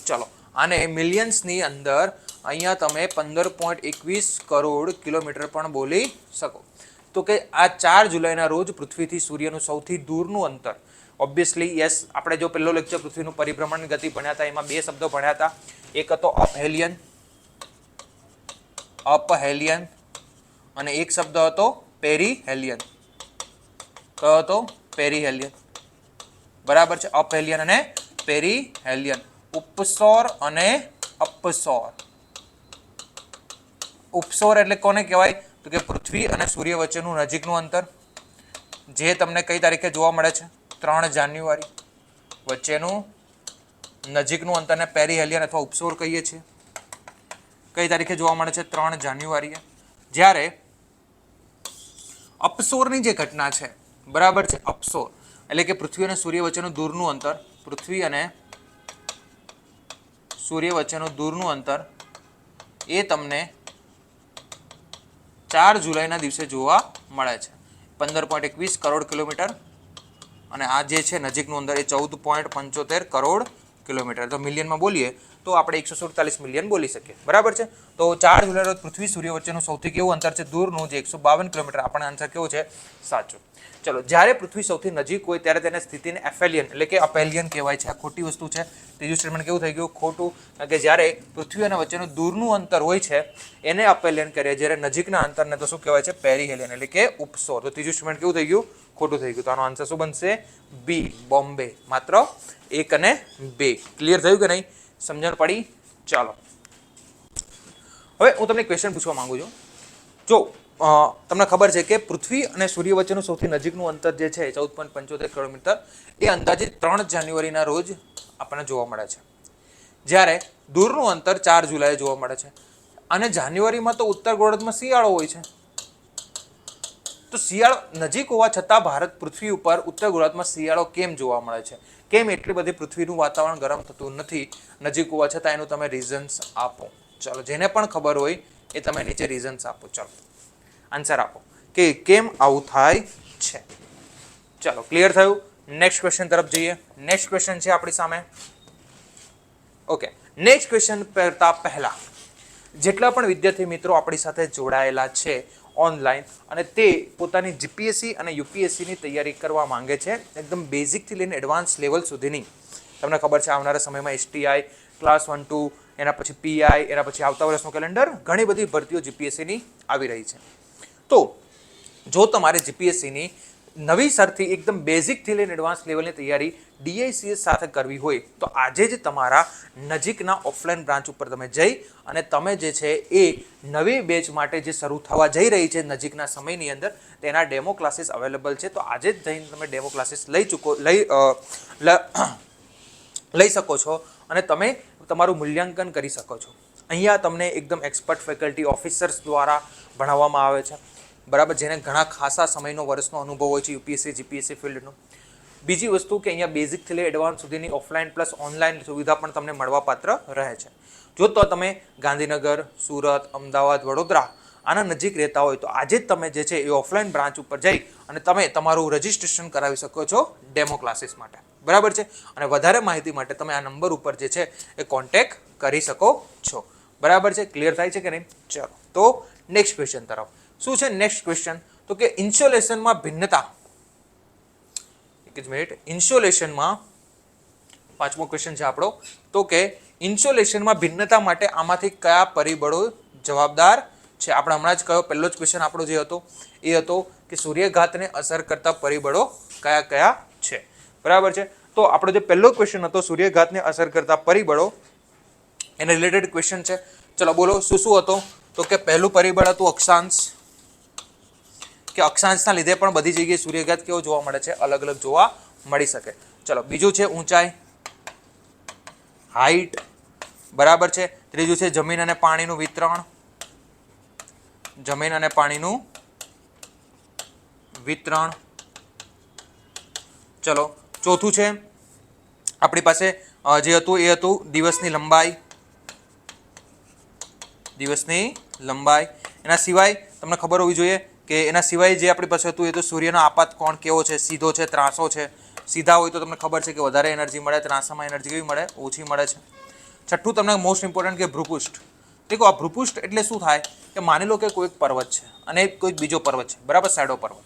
S1: ચલો આને મિલિયન્સની અંદર અહીંયા તમે 15.21 કરોડ કિલોમીટર પણ બોલી શકો. તો કે આ 4 જુલાઈના રોજ પૃથ્વીથી સૂર્યનું સૌથી દૂરનું અંતર, ઓબ્વિયસલી યસ, આપણે જો પહેલો લેક્ચર પૃથ્વીનું પરિભ્રમણની ગતિ ભણ્યા હતા એમાં 2 શબ્દો ભણ્યા હતા. એક હતો અપહેલિયન અને એક શબ્દ હતો પેરીહેલિયન. કયો હતો? પેરીહેલિયન. બરાબર છે, અપહેલિયન અને પેરીહેલિયન. ઉપસૌર અને અપસૌર. ઉપસૌર એટલે કોને કહેવાય? તો કે પૃથ્વી અને સૂર્ય વચ્ચેનું નજીકનું અંતર, જે તમને કઈ તારીખે જોવા મળે છે? 3 જાન્યુઆરી. વચ્ચેનું નજીકનું અંતરને પેરીહેલિયન અથવા ઉપસૌર કહીએ છીએ. કઈ તારીખે જોવા મળે છે? 3 જાન્યુઆરીએ. જ્યારે અપસૌરની જે ઘટના છે, બરાબર છે, અપસૌર એટલે કે પૃથ્વી અને સૂર્ય વચ્ચેનું દૂરનું અંતર, પૃથ્વી અને સૂર્ય વચ્ચેનું દૂરનું અંતર એ તમને 4 જુલાઈના દિવસે જોવા મળે છે. 15.21 કરોડ કિલોમીટર અને આ જે છે નજીકનું અંતર એ 14.75 કરોડ કિલોમીટર. તો મિલિયનમાં બોલીએ તો આપણે 147 મિલિયન બોલી શકીએ. બરાબર છે. તો 4 જુલાઈ રોજ પૃથ્વી સૂર્ય વચ્ચેનું સૌથી કેવું અંતર છે? દૂરનું, જે 152 કિલોમીટર. આપણને આન્સર કેવો છે? સાચો. ચલો, જ્યારે પૃથ્વી સૌથી નજીક હોય ત્યારે તેને સ્થિતિને એફેલિયન એટલે કે અપહેલિયન કહેવાય છે. આ ખોટી વસ્તુ છે. ત્રીજું સ્ટેટમેન્ટ કેવું થઈ ગયું? ખોટું. કારણ કે જ્યારે પૃથ્વી અને વચ્ચેનું દૂરનું અંતર હોય છે એને અપહેલિયન કરીએ, જ્યારે નજીકના અંતરને તો શું કહેવાય છે? પેરીહેલિયન એટલે કે ઉપસૌર. તો ત્રીજું સ્ટેટમેન્ટ કેવું થઈ ગયું? ખોટું થઈ ગયું. તો આનો આન્સર શું બનશે? બી, બોમ્બે. માત્ર 1 અને 2. ક્લિયર થયું કે નહીં? સમજણ પડી? ચાલો હવે હું તમને ક્વેશ્ચન પૂછવા માંગુ છું. જો તમને ખબર છે કે પૃથ્વી અને સૂર્ય વચ્ચેનું સૌથી નજીકનું અંતર જે છે 14.75 કિલોમીટર એ અંદાજે 3 જાન્યુઆરીના રોજ આપણને જોવા મળે છે, જ્યારે દૂરનું અંતર 4 જુલાઈએ જોવા મળે છે. અને જાન્યુઆરીમાં તો ઉત્તર ગોળાર્ધમાં શિયાળો હોય છે. તો શિયાળો નજીક હોવા છતાં ભારત પૃથ્વી ઉપર ઉત્તર ગોળાર્ધમાં શિયાળો કેમ જોવા મળે છે? કેમ એટલી બધી પૃથ્વીનું વાતાવરણ ગરમ થતું નથી નજીક હોવા છતાં? એનું તમે રીઝન્સ આપો. ચાલો, જેને પણ ખબર હોય એ તમે નીચે રીઝન્સ આપો. ચલો આન્સર આપો કે કેમ આવું થાય છે. ચલો ક્લિયર થયું. નેક્સ્ટ ક્વેશ્ચન તરફ જઈએ. નેક્સ્ટ ક્વેશ્ચન છે આપણી સામે. ઓકે, નેક્સ્ટ ક્વેશ્ચન કરતા પહેલા જેટલા પણ વિદ્યાર્થી મિત્રો આપણી સાથે જોડાયેલા છે ઓનલાઈન અને તે પોતાની જીપીએસસી અને યુપીએસસીની તૈયારી કરવા માંગે છે એકદમ બેઝિકથી લઈને એડવાન્સ લેવલ સુધીની, તમને ખબર છે આવનારા સમયમાં એસટીઆઈ ક્લાસ 1 2 એના પછી પીઆઈ, એના પછી આવતા વર્ષનું કેલેન્ડર, ઘણી બધી ભરતીઓ જીપીએસસીની આવી રહી છે. તો જો તમારે જીપીએસસીની નવીસરથી એકદમ બેઝિકથી લઈને એડવાન્સ લેવલની તૈયારી ડીઆઈસીએસ સાથે કરવી હોય તો આજે જ તમારા નજીકના ઓફલાઈન બ્રાન્ચ ઉપર તમે જઈ અને તમે જે છે એ નવી બેચ માટે જે શરૂ થવા જઈ રહી છે નજીકના સમયની અંદર તેના ડેમો ક્લાસીસ અવેલેબલ છે. તો આજે જ જઈને તમે ડેમો ક્લાસીસ લઈ શકો છો અને તમે તમારું મૂલ્યાંકન કરી શકો છો. અહીંયા તમને એકદમ એક્સપર્ટ ફેકલ્ટી ઓફિસર્સ દ્વારા ભણાવવામાં આવે છે, બરાબર, જેને ઘણા ખાસા સમયનો વર્ષનો અનુભવ હોય છે યુપીએસસી જીપીએસસી ફિલ્ડનો. બીજી વસ્તુ કે અહીંયા બેઝિકથી લઈ એડવાન્સ સુધીની ઓફલાઈન પ્લસ ઓનલાઈન સુવિધા પણ તમને મળવાપાત્ર રહે છે. જો તો તમે ગાંધીનગર, સુરત, અમદાવાદ, વડોદરા આના નજીક રહેતા હોય તો આજે જ તમે જે છે એ ઓફલાઈન બ્રાન્ચ ઉપર જઈ અને તમે તમારું રજિસ્ટ્રેશન કરાવી શકો છો ડેમો ક્લાસીસ માટે, બરાબર છે. અને વધારે માહિતી માટે તમે આ નંબર ઉપર જે છે એ કોન્ટેક્ટ કરી શકો છો, બરાબર છે. ક્લિયર થાય છે કે નહીં? ચલો તો નેક્સ્ટ ક્વેશ્ચન તરફ. શું છે નેક્સ્ટ ક્વેશ્ચન? તો કે ઇન્સ્યુલેશનમાં ભિન્નતા. એક જ મિનિટ. ઇન્સ્યુલેશનમાં પાંચમો ક્વેશ્ચન છે આપણો. તો કે ઇન્સ્યુલેશનમાં ભિન્નતા માટે આમાંથી કયા પરિબળો જવાબદાર છે? આપણે હમણાં જ કયો પહેલો જ ક્વેશ્ચન આપણો જે હતો એ હતો કે સૂર્યઘાતને અસર કરતા પરિબળો કયા કયા છે, બરાબર છે. તો આપણો જે પહેલો ક્વેશ્ચન હતો સૂર્યઘાતને અસર કરતા પરિબળો એને રિલેટેડ ક્વેશ્ચન છે. ચલો બોલો શું શું હતો? તો કે પહેલું પરિબળ હતું અક્ષાંશ, કે અક્ષાંશના લીધે પણ બધી જગ્યાએ સૂર્યઘાત કેવો જોવા મળે છે? અલગ અલગ જોવા મળી શકે. ચલો બીજું છે ઊંચાઈ, હાઈટ, બરાબર છે. ત્રીજું છે જમીન અને પાણીનું વિતરણ, જમીન અને પાણીનું વિતરણ. ચલો ચોથું છે આપણી પાસે જે હતું એ હતું દિવસની લંબાઈ, દિવસની લંબાઈ. એના સિવાય તમને ખબર હોવી જોઈએ કે એના સિવાય જે આપણી પાસે હતું એ તો સૂર્યનો આપાત કોણ કેવો છે, સીધો છે, ત્રાસો છે. સીધા હોય તો તમને ખબર છે કે વધારે એનર્જી મળે, ત્રાસામાં એનર્જી કેવી મળે? ઓછી મળે છે. છઠ્ઠું તમને મોસ્ટ ઇમ્પોર્ટન્ટ કે ભ્રુપુષ્ઠ. દેખો આ ભ્રુપુષ્ઠ એટલે શું થાય કે માની લો કે કોઈક પર્વત છે અને કોઈક બીજો પર્વત છે, બરાબર, શેડો પર્વત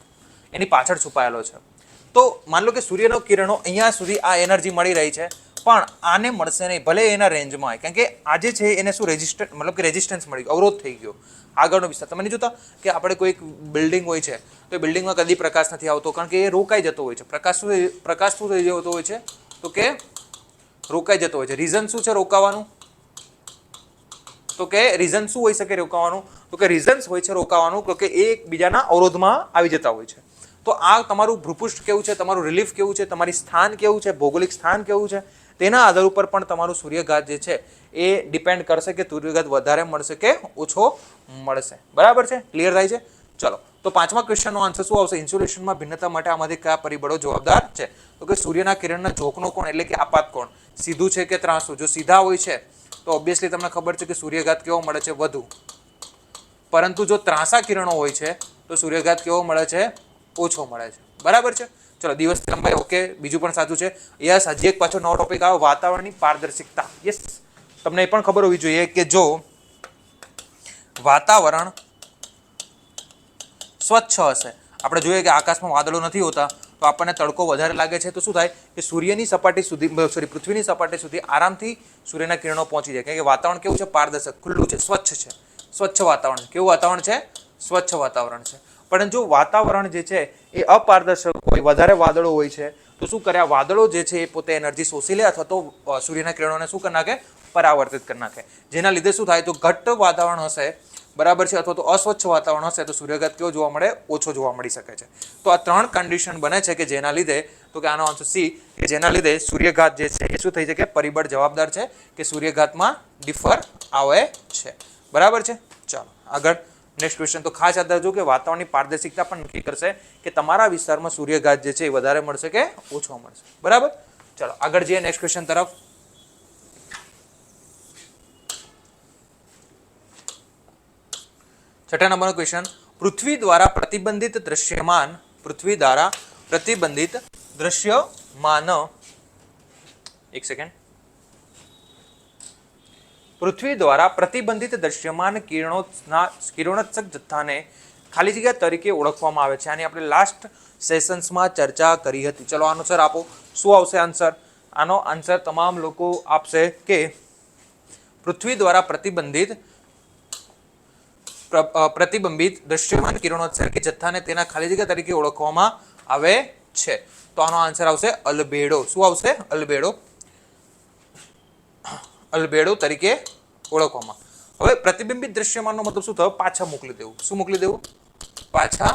S1: એની પાછળ છુપાયેલો છે. તો માની લો કે સૂર્યનો કિરણો અહીંયા સુધી આ એનર્જી મળી રહી છે પણ આને મળશે નહીં, ભલે એના રેન્જમાં હોય, કારણ કે આજે છે એને શું મતલબ કે રેઝિસ્ટન્સ મળી ગયો, અવરોધ થઈ ગયો આગળનો વિસ્તાર. તમે નહીં જોતા કે આપણે કોઈક બિલ્ડિંગ હોય છે તો એ બિલ્ડિંગમાં કદી પ્રકાશ નથી આવતો કારણ કે એ રોકાઈ જતો હોય છે. પ્રકાશ શું થઈ જતો હોય છે? તો કે રોકાઈ જતો હોય છે. રીઝન શું છે રોકાવાનું? તો કે રીઝન શું હોઈ શકે રોકાવાનું? તો કે રીઝન્સ હોય છે રોકાવાનું કે એ એકબીજાના અવરોધમાં આવી જતા હોય છે. તો આ તમારું ભ્રુપુષ્ઠ કેવું છે, તમારું રિલીફ કેવું છે, તમારી સ્થાન કેવું છે, ભૌગોલિક સ્થાન કેવું છે, તેના આધાર ઉપર પણ તમારું સૂર્યઘાત જે છે એ ડિપેન્ડ કરશે કે સૂર્યઘાત વધારે મળશે કે ઓછો મળશે, બરાબર છે. ક્લિયર થાય છે? ચલો તો પાંચમા ક્વેશ્ચનનો આન્સર શું આવશે? ઇન્સ્યુલેશનમાં ભિન્નતા માટે આમાંથી કયા પરિબળો જવાબદાર છે? તો કે સૂર્યના કિરણના ઝોકનો કોણ એટલે કે આપાત કોણ, સીધું છે કે ત્રાંસું? જો સીધા હોય છે તો ઓબ્વિયસલી તમને ખબર છે કે સૂર્યઘાત કેવો મળે છે? વધુ. પરંતુ જો ત્રાંસા કિરણો હોય છે તો સૂર્યઘાત કેવો મળે છે? ઓછો મળે છે, બરાબર છે. ચલો દિવસની લંબાઈ ઓકે, બીજું પણ સાચું છે. યસ, હજી એક પાછો નવો ટોપિક આવ્યો, વાતાવરણની પારદર્શિકતા. યસ, તમને એ પણ ખબર હોવી જોઈએ કે જો વાતાવરણ સ્વચ્છ હશે, આપણે જોઈએ કે આકાશમાં વાદળો નથી હોતા તો આપણને તડકો વધારે લાગે છે તો શું થાય કે સૂર્યની સપાટી સુધી પૃથ્વીની સપાટી સુધી આરામથી સૂર્યના કિરણો પહોંચી જાય, કારણ કે વાતાવરણ કેવું છે? પારદર્શક, ખુલ્લું છે, સ્વચ્છ છે. સ્વચ્છ વાતાવરણ. કેવું વાતાવરણ છે? સ્વચ્છ વાતાવરણ છે. પણ જો વાતાવરણ જે છે એ અપારદર્શક હોય, વધારે વાદળો હોય છે તો શું કરે? આ વાદળો જે છે એ પોતે એનર્જી શોષી લે અથવા તો સૂર્યના કિરણોને શું કરી નાખે? પરાવર્તિત કરી નાખે. જેના લીધે શું થાય? તો ઘટ્ટ વાતાવરણ હશે, બરાબર છે, અથવા તો અસ્વચ્છ વાતાવરણ હશે તો સૂર્યઘાત કેવો જોવા મળે? ઓછો જોવા મળી શકે છે. તો આ ત્રણ કન્ડિશન બને છે કે જેના લીધે, તો કે આનો આન્સર સી, કે જેના લીધે સૂર્યઘાત જે છે એ શું થઈ શકે? પરિબળ જવાબદાર છે કે સૂર્યઘાતમાં ડિફર આવે છે, બરાબર છે. ચાલો આગળ નેક્સ્ટ ક્વેશ્ચન. તો ખાસ યાદ રાખજો કે વાતાવરણની પારદર્શિકતા પણ નક્કી કરશે કે તમારા વિસ્તારમાં સૂર્યઘાત જે છે એ વધારે મળશે કે ઓછો મળશે, બરાબર. ચાલો આગળ જઈએ નેક્સ્ટ ક્વેશ્ચન તરફ. छठा नंबर क्वेश्चन, पृथ्वी द्वारा प्रतिबंधित दृश्यमान एक सेकेंड, पृथ्वी द्वारा प्रतिबंधित दृश्यमान किरणोत्सर्ग जથ્થાને ખાલી જગ્યા તરીકે ઓળખવામાં આવે છે. આની આપણે લાસ્ટ સેશન્સમાં ચર્ચા કરી હતી. ચલો આન્સર આપો. શું આવશે આન્સર? આનો આન્સર તમામ લોકો આપશે કે પૃથ્વી દ્વારા પ્રતિબંબિત દૃશ્યમાન કિરણોત્સર્ગ જથ્થાને તેના ખાલી જગ્યા તરીકે ઓળખવામાં આવે છે. તો આનો આન્સર આવશે અલ્બેડો. શું આવશે? અલ્બેડો. અલ્બેડો તરીકે ઓળખવામાં. હવે પ્રતિબિંબિત દૃશ્યમાનનો મતલબ શું થયો? પાછા મોકલી દેવું. શું મોકલી દેવું? પાછા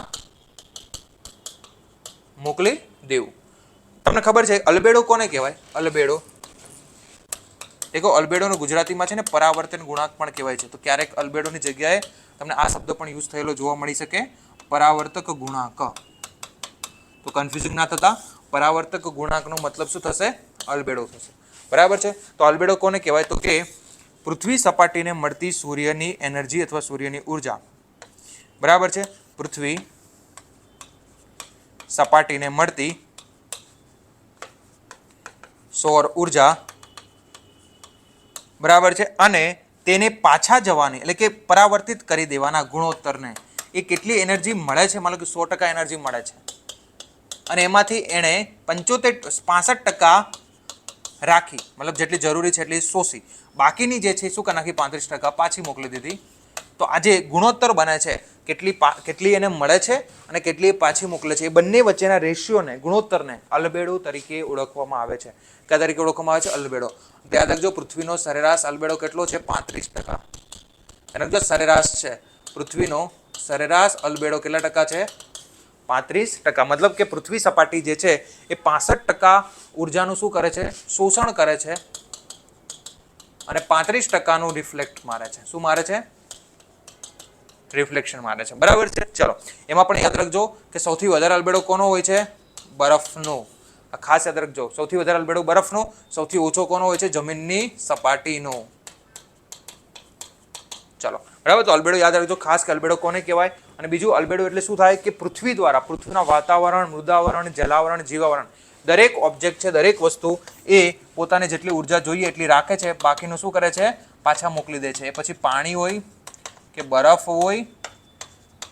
S1: મોકલી દેવું. તમને ખબર છે અલ્બેડો કોને કહેવાય? અલ્બેડો અલ્બેડોનો ગુજરાતીમાં છે ને પરાવર્તન ગુણાંક પણ કહેવાય છે. તો ક્યારેક અલ્બેડોની જગ્યાએ તમને આ શબ્દ પણ યુઝ થયેલો જોવા મળી શકે, પરાવર્તક ગુણાંક. તો કન્ફ્યુઝન ના થતા, પરાવર્તક ગુણાંકનો મતલબ શું થશે? અલ્બેડો થશે. બરાબર છે. તો અલ્બેડો કોને કહેવાય? તો કે પૃથ્વી સપાટીને મળતી સૂર્યની એનર્જી અથવા સૂર્યની ઉર્જા. બરાબર છે. પૃથ્વી સપાટીને મળતી સૌર ઉર્જા, બરાબર છે, અને તેને પાછા જવાની એટલે કે પરાવર્તિત કરી દેવાના ગુણોત્તરને એ કેટલી એનર્જી મળે છે? માનો કે 100% એનર્જી મળે છે અને એમાંથી એણે 65% રાખી, મતલબ જેટલી જરૂરી છે એટલી શોષી, બાકીની જે છે શું કરી નાખી? 35% પાછી મોકલી દીધી. તો આ જે ગુણોત્તર બને છે, કેટલી એને મળે છે અને કેટલી પાછી મોકલે છે, એ બંને વચ્ચેના રેશિયોને, ગુણોત્તરને અલ્બેડો તરીકે ઓળખવામાં આવે છે. કયા તરીકે ઓળખવામાં આવે છે? અલ્બેડો. યાદ રાખજો, પૃથ્વીનો સરેરાશ અલ્બેડો કેટલો છે? 35%. એનો જો સરેરાશ છે, પૃથ્વીનો સરેરાશ અલ્બેડો કેટલા ટકા છે? 35%. મતલબ કે પૃથ્વી સપાટી જે છે એ 65% ઉર્જાનું શું કરે છે? શોષણ કરે છે અને 35%નું રિફ્લેક્ટ મારે છે. શું મારે છે? રિફ્લેક્શન મારે છે. બરાબર છે. ચલો, એમાં પણ યાદ રાખજો કે સૌથી વધારે અલ્બેડો કોનો હોય છે? બરફનો. ખાસ યાદ રાખજો, સૌથી વધારે અલ્બેડો બરફનો, સૌથી ઓછો કોનો હોય છે? જમીનની સપાટીનો. ચલો, બરાબર. તો અલ્બેડો યાદ રાખજો ખાસ કે અલ્બેડો કોને કહેવાય. અને બીજું, અલ્બેડો એટલે શું થાય કે પૃથ્વી દ્વારા પૃથ્વીના વાતાવરણ, મૃદાવરણ, જલાવરણ, જીવાવરણ, દરેક ઓબ્જેક્ટ છે, દરેક વસ્તુ એ પોતાને જેટલી ઉર્જા જોઈએ એટલી રાખે છે, બાકીનું શું કરે છે? પાછા મોકલી દે છે. એ પછી પાણી હોય કે બરફ હોય,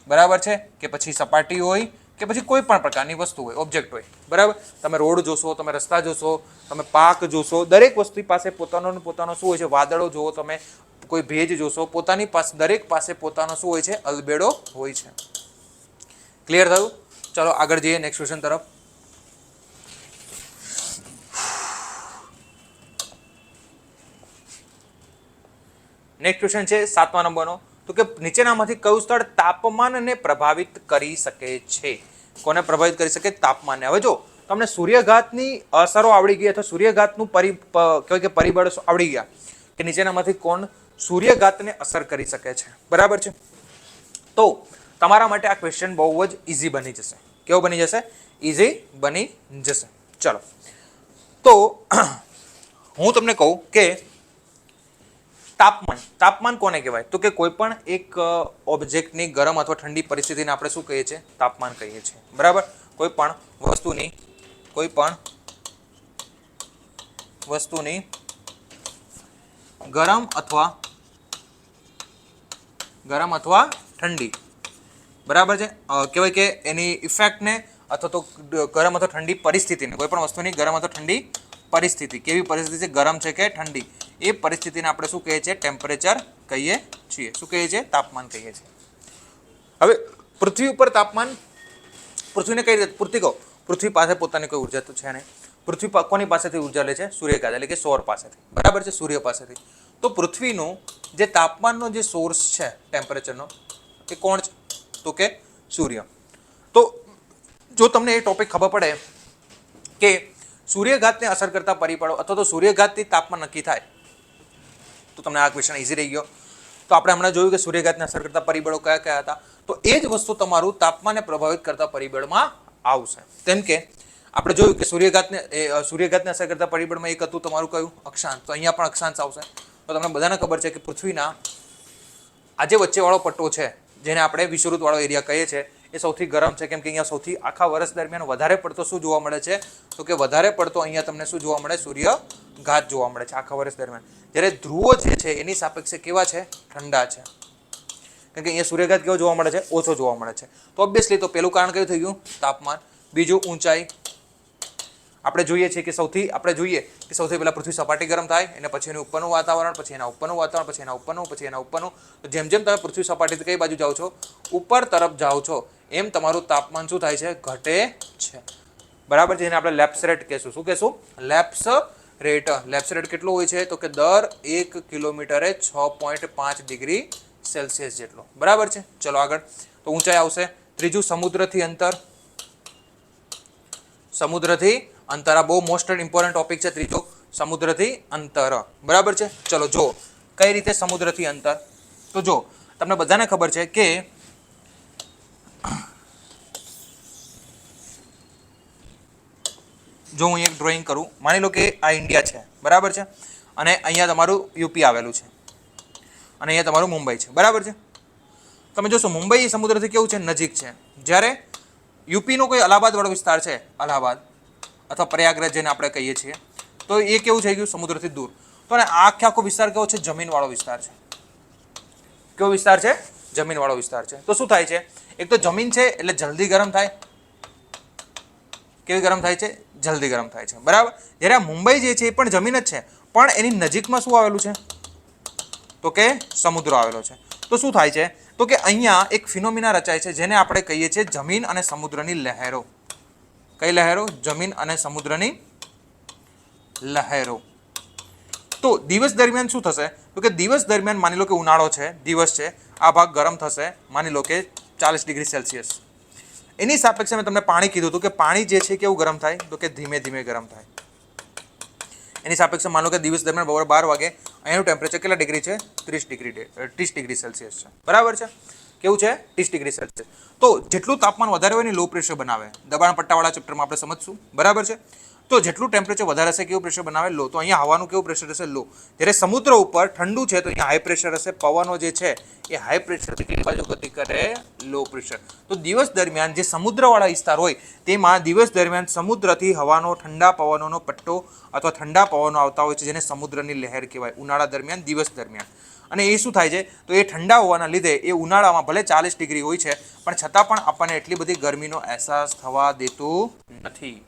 S1: બરાબર છે, કે પછી સપાટી હોય કે પછી કોઈ પણ પ્રકારની વસ્તુ હોય, ઓબ્જેક્ટ હોય. બરાબર. તમે રોડ જોશો, તમે રસ્તા જોશો, તમે પાક જોશો, દરેક વસ્તુ પાસે પોતાનો શું હોય છે? વાદળો જોવો તમે, કોઈ ભેજ જોશો, પોતાની પાસે, દરેક પાસે પોતાનો શું હોય છે? અલ્બેડો હોય છે. ક્લિયર થયું? ચલો આગળ જઈએ નેક્સ્ટ ક્વેશ્ચન તરફ. નેક્સ્ટ ક્વેશ્ચન છે 7મા નંબરનો. તો કે નીચેનામાંથી કયું સ્થળ તાપમાનને પ્રભાવિત કરી શકે છે? કોને પ્રભાવિત કરી શકે? તાપમાનને. હવે જો તમને સૂર્યઘાતની અસરો આવડી ગઈ અથવા સૂર્યઘાતનું પરિબળ આવડી ગયા કે નીચેનામાંથી કોણ સૂર્યઘાતને અસર કરી શકે છે, બરાબર છે, તો તમારા માટે આ ક્વેશ્ચન બહુ જ ઈઝી બની જશે. કેવો બની જશે? ઈઝી બની જશે. ચલો, તો હું તમને કહું કે તાપમાન કોને કહેવાય? તો કે કોઈ પણ એક ઓબ્જેક્ટની ગરમ અથવા ઠંડી પરિસ્થિતિને આપણે શું કહીએ છીએ? તાપમાન કહીએ છીએ. બરાબર. કોઈ પણ વસ્તુની ગરમ અથવા ઠંડી, બરાબર છે, કહેવાય કે એની ઇફેક્ટને અથવા તો ગરમ અથવા ઠંડી પરિસ્થિતિને, કોઈ પણ વસ્તુની ગરમ અથવા ઠંડી પરિસ્થિતિ, કેવી પરિસ્થિતિ છે? ગરમ છે કે ઠંડી, એ પરિસ્થિતિને આપણે શું કહીએ છીએ? ટેમ્પરેચર કહીએ છીએ. શું કહીએ છીએ? તાપમાન કહીએ છીએ. હવે પૃથ્વી ઉપર તાપમાન, પૃથ્વીને કઈ રીતે? પૃથ્વી પાસે પોતાની કોઈ ઉર્જા તો છે નહીં. પૃથ્વી કોની પાસેથી ઉર્જા લે છે? સૂર્યકાંત એટલે કે સૌર પાસેથી. બરાબર છે, સૂર્ય પાસેથી. તો પૃથ્વીનું જે તાપમાનનો જે સોર્સ છે ટેમ્પરેચરનો, એ કોણ છે? તો કે સૂર્ય. તો જો તમને એ ટોપિક ખબર પડે કે સૂર્યઘાતને અસર કરતા પરિબળો અથવા તો સૂર્યઘાતથી તાપમાન નક્કી થાય, તો તમને આ ક્વેશ્ચન ઈઝી રહી ગયો. તો આપણે હમણાં જોયું કે સૂર્યઘાતને અસર કરતા પરિબળો કયા કયા હતા. તો એ જ વસ્તુ તમારું તાપમાનને પ્રભાવિત કરતા પરિબળમાં આવશે. જેમ કે આપણે જોયું કે સૂર્યઘાતને અસર કરતા પરિબળમાં એક હતું તમારું કયું? અક્ષાંશ. તો અહીંયા પણ અક્ષાંશ આવશે. તો તમને બધાને ખબર છે કે પૃથ્વીના આ જે વચ્ચેવાળો પટ્ટો છે, જેને આપણે વિષુવવૃત્તવાળો એરિયા કહીએ છીએ, એ સૌથી ગરમ છે, કેમ કે અહીંયા સૌથી આખા વર્ષ દરમિયાન વધારે પડતો શું જોવા મળે છે, તો કે વધારે પડતો અહીંયા તમને શું જોવા મળે, સૂર્યઘાત જોવા મળે છે આખા વર્ષ દરમિયાન. જ્યારે ધ્રુવો જે છે એની સાપેક્ષે કેવા છે, ઠંડા છે, કેમ કે અહીંયા સૂર્યઘાત કેવો જોવા મળે છે, ઓછો જોવા મળે છે. તો ઓબ્વિયસલી તો પેલું કારણ કયું થઈ ગયું, તાપમાન. બીજું ઊંચાઈ. આપણે જોઈએ છીએ કે સૌથી પહેલા પૃથ્વી સપાટી ગરમ થાય, અને પછી એનું ઉપરનું વાતાવરણ, પછી એના ઉપરનું વાતાવરણ, પછી એના ઉપરનું, પછી એના ઉપરનું. તો જેમ જેમ તમે પૃથ્વી સપાટીથી કઈ બાજુ જાઓ છો, ઉપર તરફ જાઓ છો, એમ તમારું તાપમાન શું થાય છે, ઘટે છે. બરાબર છે. જેને આપણે લેપ્સ રેટ કહેશું. શું કહેશું, લેપ્સ રેટ. લેપ્સ રેટ કેટલો હોય છે, તો કે દર 1 કિલોમીટરે 6.5 ડિગ્રી સેલ્સિયસ જેટલો. બરાબર છે. ચલો આગળ. તો ઊંચાઈ આવશે. ત્રીજું, સમુદ્રથી અંતર. સમુદ્રથી અંતર, આ બહુ મોસ્ટ ઇમ્પોર્ટન્ટ ટોપિક છે. ત્રીજો, સમુદ્રથી અંતર. બરાબર છે. ચલો જો કઈ રીતે સમુદ્રથી અંતર. તો જો તમને બધાને ખબર છે કે જો હું એક ડ્રોઈંગ કરું, માની લો કે આ ઇન્ડિયા છે, બરાબર છે, અને અહીંયા તમારું યુપી આવેલું છે, અને અહીંયા તમારું મુંબઈ છે. બરાબર છે. તમે જોશો મુંબઈ સમુદ્રથી કેવું છે, નજીક છે. જ્યારે યુપીનો કોઈ અલ્હાબાદ વાળો વિસ્તાર છે, અલ્હાબાદ અથવા પ્રયાગરાજ જેને આપણે કહીએ છીએ, તો એ કેવું થઈ ગયું, સમુદ્રથી દૂર. તો અને આખો વિસ્તાર કેવો છે, જમીનવાળો વિસ્તાર છે. કેવો વિસ્તાર છે, જમીનવાળો વિસ્તાર છે. તો શું થાય છે, એક તો જમીન છે એટલે જલ્દી ગરમ થાય. કેવી ગરમ થાય છે, જલ્દી ગરમ થાય છે. બરાબર. જ્યારે આ મુંબઈ જે છે એ પણ જમીન જ છે, પણ એની નજીકમાં શું આવેલું છે, તો કે સમુદ્ર આવેલો છે. તો શું થાય છે, તો કે અહીંયા એક ફિનોમિના રચાય છે, જેને આપણે કહીએ છીએ જમીન અને સમુદ્રની લહેરો. કઈ લહેરો, જમીન અને સમુદ્રની લહેરો. તો દિવસ દરમિયાન શું થશે, તો કે દિવસ દરમિયાન માની લો કે ઉનાળો છે, દિવસ છે, આ ભાગ ગરમ થશે, માની લો કે 40 ડિગ્રી સેલ્સિયસ. એની સાપેક્ષે મેં તમને પાણી કીધું હતું કે પાણી જે છે કેવું ગરમ થાય, તો કે ધીમે ધીમે ગરમ થાય. એની સાપેક્ષે માનો કે દિવસ દરમિયાન બપોરે 12 વાગે અહીંનું ટેમ્પરેચર કેટલા ડિગ્રી છે, 30 ડિગ્રી સેલ્સિયસ છે. બરાબર છે. કેવું છે, 30 ડિગ્રી સેલ્સિયસ. તો જેટલું તાપમાન વધારે હોય ને લો પ્રેશર બનાવે. દબાણ પટ્ટાવાળા ચેપ્ટરમાં આપણે સમજશું. બરાબર છે. તો જેટલું ટેમ્પરેચર વધારે હશે કેવું પ્રેશર બનાવે, લો. તો અહીંયા હવાનું કેવું પ્રેશર હશે, લો. જ્યારે સમુદ્ર ઉપર ઠંડુ છે તો અહીંયા હાઈ પ્રેશર હશે. પવનો જે છે એ હાઈ પ્રેશરથી કઈ બાજુ ગતિ કરે, લો પ્રેશર. તો દિવસ દરમિયાન જે સમુદ્રવાળા વિસ્તાર હોય તેમાં દિવસ દરમિયાન સમુદ્રથી હવાનો ઠંડા પવનોનો પટ્ટો અથવા ઠંડા પવનો આવતા હોય છે, જેને સમુદ્રની લહેર કહેવાય, ઉનાળા દરમિયાન, દિવસ દરમિયાન. અને એ શું થાય છે, તો એ ઠંડા હોવાના લીધે એ ઉનાળામાં ભલે 40 ડિગ્રી હોય છે, પણ છતાં પણ આપણને એટલી બધી ગરમીનો અહેસાસ થવા દેતું નથી.